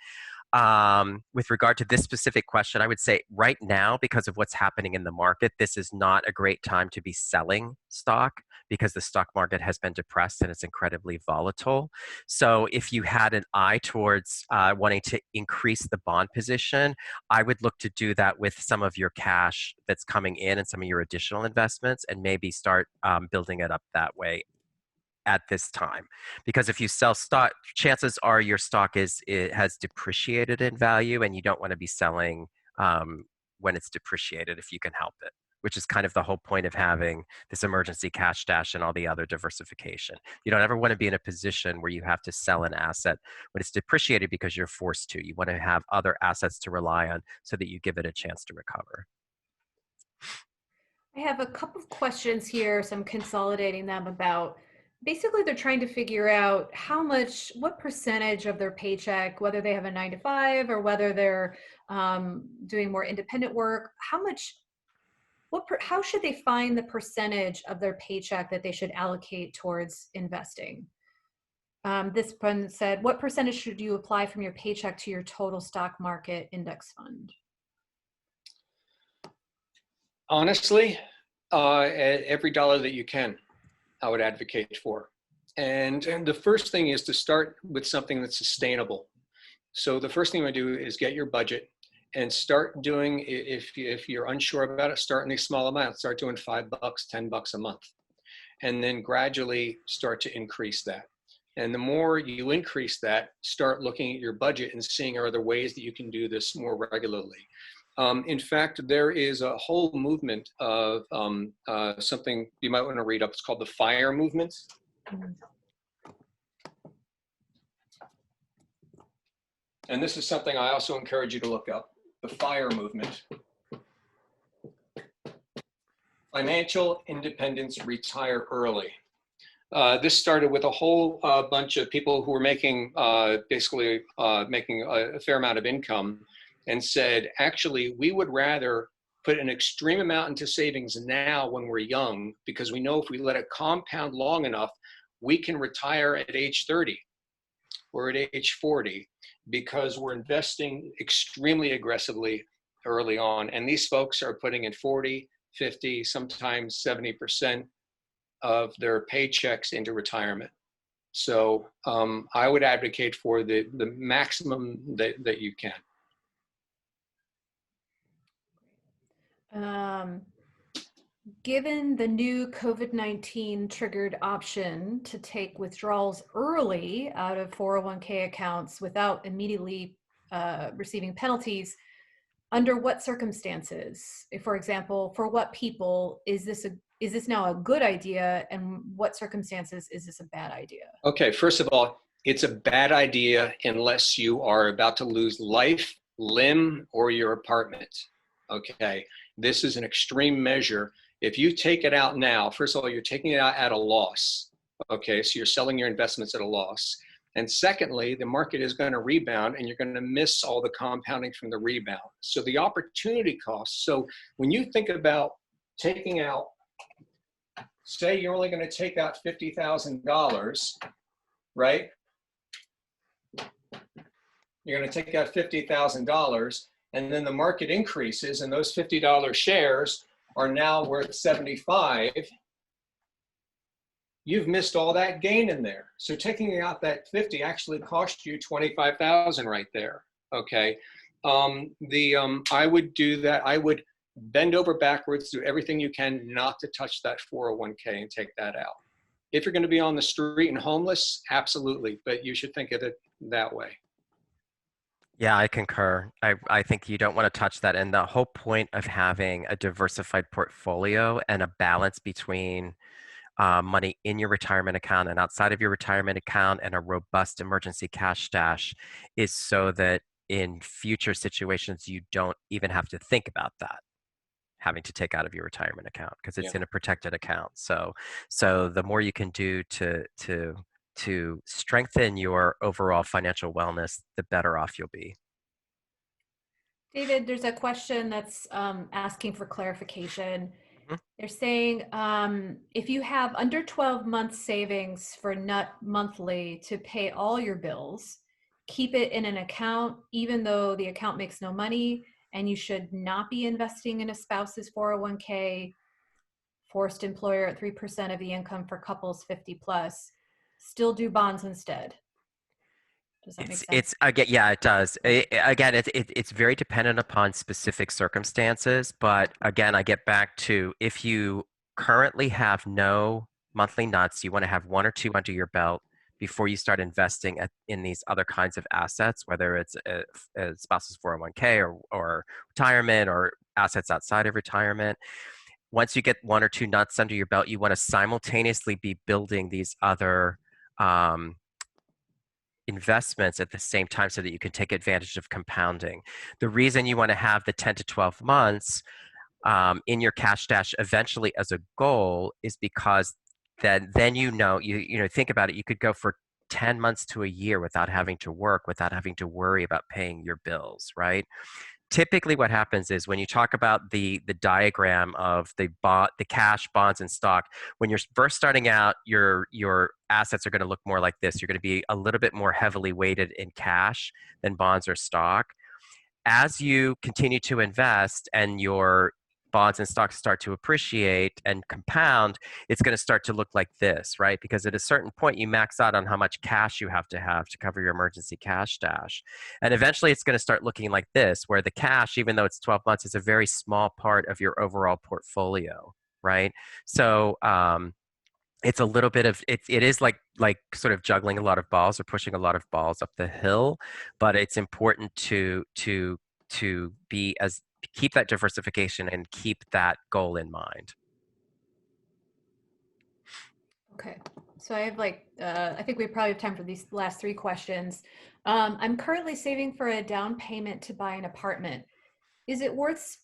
With regard to this specific question, I would say right now, because of what's happening in the market, this is not a great time to be selling stock, because the stock market has been depressed and it's incredibly volatile. So if you had an eye towards wanting to increase the bond position, I would look to do that with some of your cash that's coming in and some of your additional investments, and maybe start building it up that way at this time. Because if you sell stock, chances are your stock has depreciated in value, and you don't want to be selling when it's depreciated if you can help it, which is kind of the whole point of having this emergency cash stash and all the other diversification. You don't ever want to be in a position where you have to sell an asset when it's depreciated because you're forced to. You want to have other assets to rely on so that you give it a chance to recover. I have a couple of questions here, so I'm consolidating them about, basically they're trying to figure out what percentage of their paycheck, whether they have a 9-to-5 or whether they're doing more independent work, how should they find the percentage of their paycheck that they should allocate towards investing? This one said, what percentage should you apply from your paycheck to your total stock market index fund? Honestly, every dollar that you can, I would advocate for. And the first thing is to start with something that's sustainable. So the first thing you want to do is get your budget and start doing, if you're unsure about it, start in these small amounts. Start doing $5, $10 a month. And then gradually start to increase that. And the more you increase that, start looking at your budget and seeing are there ways that you can do this more regularly. In fact, there is a whole movement of something you might want to read up. It's called the FIRE movement. And this is something I also encourage you to look up, the FIRE movement. Financial Independence, Retire Early. This started with a whole bunch of people who were making, basically making a fair amount of income, and said, actually, we would rather put an extreme amount into savings now when we're young, because we know if we let it compound long enough, we can retire at age 30 or at age 40, because we're investing extremely aggressively early on. And these folks are putting in 40, 50, sometimes 70% of their paychecks into retirement. So I would advocate for the maximum that you can. Given the new COVID-19 triggered option to take withdrawals early out of 401k accounts without immediately receiving penalties, under what circumstances, for example, for what people is this now a good idea, and what circumstances is this a bad idea? Okay, first of all, it's a bad idea unless you are about to lose life, limb, or your apartment. Okay, this is an extreme measure. If you take it out now, first of all, you're taking it out at a loss. Okay, so you're selling your investments at a loss. And secondly, the market is going to rebound and you're going to miss all the compounding from the rebound. So the opportunity cost. So when you think about taking out, say you're only going to take out $50,000, right? You're going to take out $50,000, and then the market increases and those $50 shares are now worth 75. You've missed all that gain in there. So taking out that 50 actually cost you 25,000 right there. Okay. I would do that. I would bend over backwards, do everything you can not to touch that 401k and take that out. If you're going to be on the street and homeless, absolutely. But you should think of it that way. Yeah, I concur. I think you don't want to touch that. And the whole point of having a diversified portfolio and a balance between money in your retirement account and outside of your retirement account and a robust emergency cash stash is so that in future situations, you don't even have to think about that, having to take out of your retirement account, because it's in a protected account. So the more you can do to strengthen your overall financial wellness, the better off you'll be. David, there's a question that's asking for clarification. Mm-hmm. They're saying if you have under 12 months savings for monthly to pay all your bills, keep it in an account even though the account makes no money, and you should not be investing in a spouse's 401k, forced employer at 3% of the income for couples 50 plus. Still do bonds instead. Does that make sense? Yeah, it does. It's very dependent upon specific circumstances. But again, I get back to, if you currently have no monthly nuts, you want to have one or two under your belt before you start investing in these other kinds of assets, whether it's a spouse's 401k or retirement or assets outside of retirement. Once you get one or two nuts under your belt, you want to simultaneously be building these other investments at the same time so that you can take advantage of compounding. The reason you want to have the 10 to 12 months in your cash stash eventually as a goal is because then you know, think about it, you could go for 10 months to a year without having to work, without having to worry about paying your bills, right? typically what happens is when you talk about the diagram of the cash, bonds, and stock, when you're first starting out, your assets are going to look more like this. You're going to be a little bit more heavily weighted in cash than bonds or stock. As you continue to invest and your bonds and stocks start to appreciate and compound, it's going to start to look like this, right? Because at a certain point, you max out on how much cash you have to cover your emergency cash stash. And eventually, it's going to start looking like this, where the cash, even though it's 12 months, is a very small part of your overall portfolio, right? So, it's a little bit of it is like sort of juggling a lot of balls or pushing a lot of balls up the hill, but it's important to be as keep that diversification and keep that goal in mind. Okay, so I have I think we probably have time for these last 3 questions. I'm currently saving for a down payment to buy an apartment. Is it worth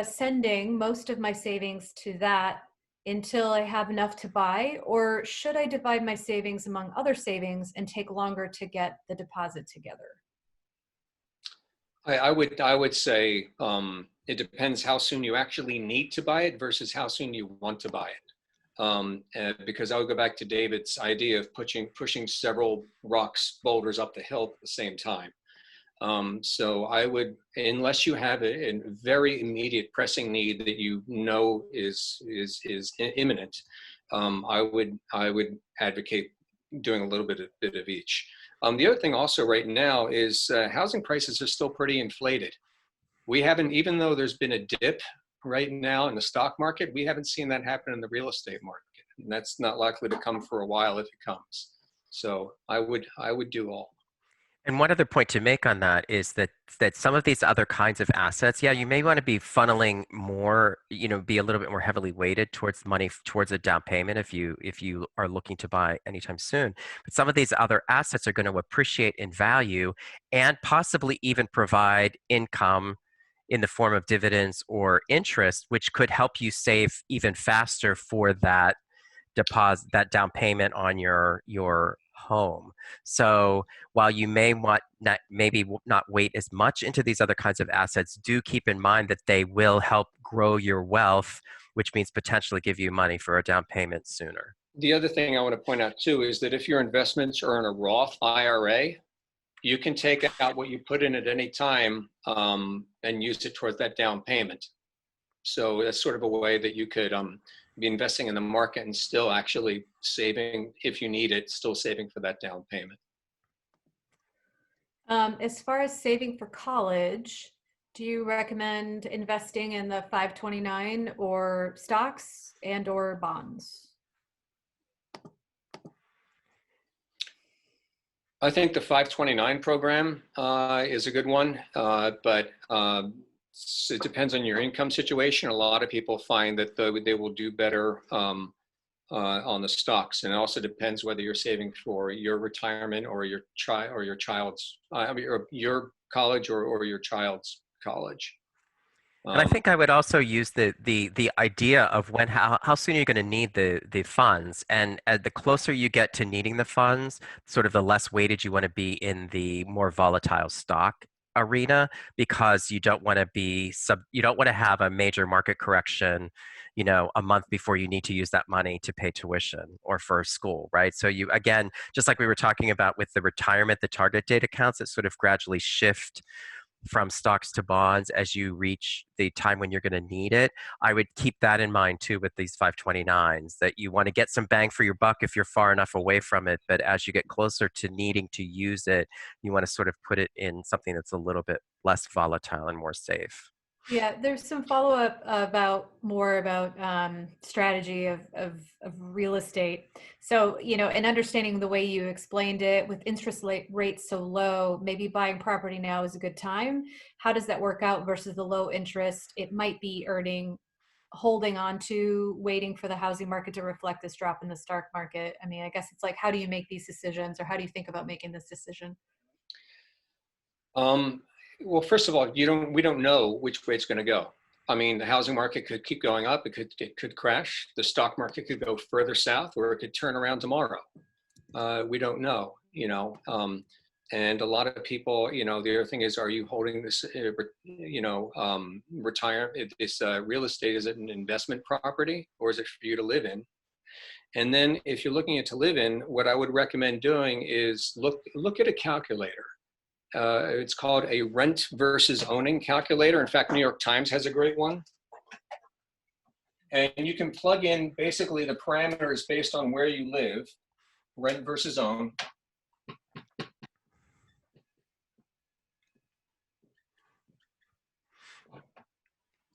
sending most of my savings to that until I have enough to buy, or should I divide my savings among other savings and take longer to get the deposit together? I would say it depends how soon you actually need to buy it versus how soon you want to buy it. Because I would go back to David's idea of pushing several rocks, boulders up the hill at the same time. So I would, unless you have a very immediate pressing need that you know is imminent, I would advocate doing a little bit of each. The other thing also right now is housing prices are still pretty inflated. We haven't, even though there's been a dip right now in the stock market, we haven't seen that happen in the real estate market. And that's not likely to come for a while if it comes. So I would do all. And one other point to make on that is that some of these other kinds of assets, yeah, you may want to be funneling more, be a little bit more heavily weighted towards money towards a down payment if you are looking to buy anytime soon. But some of these other assets are going to appreciate in value and possibly even provide income in the form of dividends or interest, which could help you save even faster for that deposit, that down payment on your home. So while you may want maybe not wait as much into these other kinds of assets, do keep in mind that they will help grow your wealth, which means potentially give you money for a down payment sooner. The other thing I want to point out too is that if your investments are in a Roth IRA, you can take out what you put in at any time and use it towards that down payment. So that's sort of a way that you could be investing in the market and still actually saving, if you need it, still saving for that down payment. As far as saving for college, do you recommend investing in the 529 or stocks and or bonds? I think the 529 program is a good one, but it depends on your income situation. A lot of people find that they will do better on the stocks, and it also depends whether you're saving for your retirement or your child's, your college or your child's college. And I think I would also use the idea of how soon you're going to need the funds, and the closer you get to needing the funds, sort of the less weighted you want to be in the more volatile stock arena, because you don't want to have a major market correction, a month before you need to use that money to pay tuition or for school, right? So you, again, just like we were talking about with the retirement, the target date accounts that sort of gradually shift from stocks to bonds as you reach the time when you're going to need it. I would keep that in mind too with these 529s, that you want to get some bang for your buck if you're far enough away from it, but as you get closer to needing to use it, you want to sort of put it in something that's a little bit less volatile and more safe. Yeah, there's some follow-up about strategy of real estate. So, and understanding the way you explained it with interest rates so low, maybe buying property now is a good time. How does that work out versus the low interest it might be earning, holding on to, waiting for the housing market to reflect this drop in the stock market? I mean, I guess it's like, how do you make these decisions, or how do you think about making this decision? Well, first of all, we don't know which way it's going to go. I mean, the housing market could keep going up. It could crash. The stock market could go further south, or it could turn around tomorrow. We don't know, And a lot of people, the other thing is, are you holding this, retirement, this real estate, is it an investment property or is it for you to live in? And then if you're looking at to live in, what I would recommend doing is look at a calculator. It's called a rent versus owning calculator. In fact, New York Times has a great one. And you can plug in basically the parameters based on where you live, rent versus own.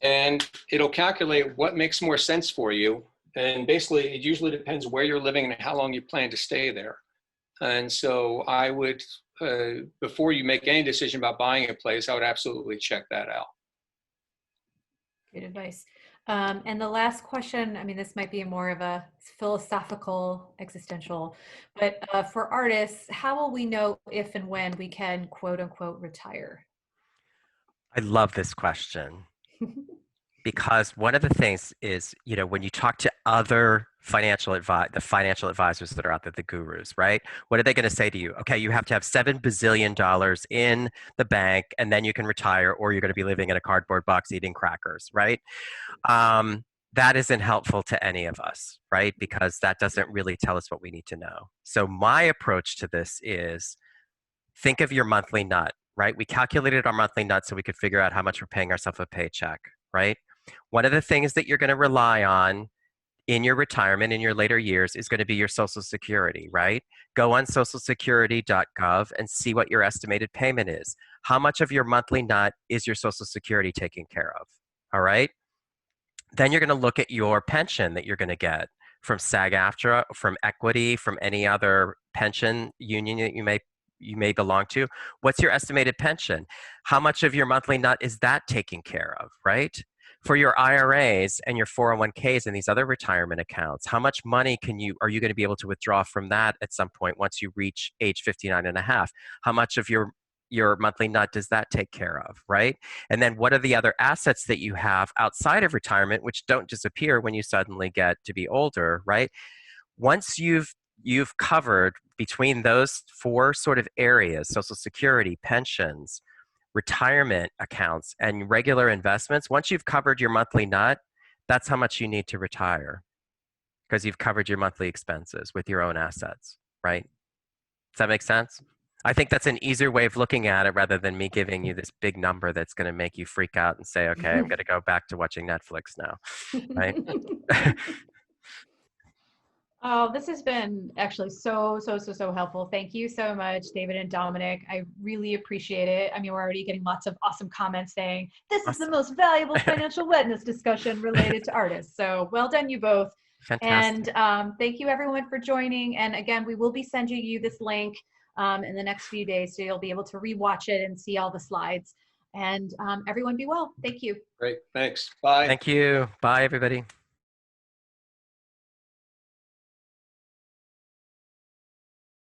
And it'll calculate what makes more sense for you. And basically, it usually depends where you're living and how long you plan to stay there. And so I would, before you make any decision about buying a place, I would absolutely check that out. Good advice. And the last question, I mean, this might be more of a philosophical, existential, but for artists, how will we know if and when we can, quote unquote, retire? I love this question. Because one of the things is, when you talk to other the financial advisors that are out there, the gurus, right? What are they going to say to you? Okay, you have to have $7 bazillion in the bank and then you can retire, or you're going to be living in a cardboard box eating crackers, right? That isn't helpful to any of us, right? Because that doesn't really tell us what we need to know. So my approach to this is, think of your monthly nut, right? We calculated our monthly nut so we could figure out how much we're paying ourselves a paycheck, right? One of the things that you're going to rely on in your retirement, in your later years, is going to be your Social Security, right? Go on socialsecurity.gov and see what your estimated payment is. How much of your monthly nut is your Social Security taking care of, all right? Then you're going to look at your pension that you're going to get from SAG-AFTRA, from Equity, from any other pension union that you may belong to. What's your estimated pension? How much of your monthly nut is that taking care of, right? For your IRAs and your 401ks and these other retirement accounts, how much money are you going to be able to withdraw from that at some point once you reach age 59 and a half? How much of your monthly nut does that take care of, right? And then what are the other assets that you have outside of retirement which don't disappear when you suddenly get to be older, right? Once you've covered between those four sort of areas, Social Security, pensions, retirement accounts, and regular investments, once you've covered your monthly nut, that's how much you need to retire, because you've covered your monthly expenses with your own assets, right? Does that make sense? I think that's an easier way of looking at it rather than me giving you this big number that's going to make you freak out and say, okay, I'm going to go back to watching Netflix now, right? Oh, this has been actually so helpful. Thank you so much, David and Dominic. I really appreciate it. I mean, we're already getting lots of awesome comments saying, this is the most valuable financial wellness discussion related to artists. So well done, you both. Fantastic. And thank you everyone for joining. And again, we will be sending you this link in the next few days, so you'll be able to rewatch it and see all the slides. And everyone be well. Thank you. Great, thanks, bye. Thank you. Bye, everybody.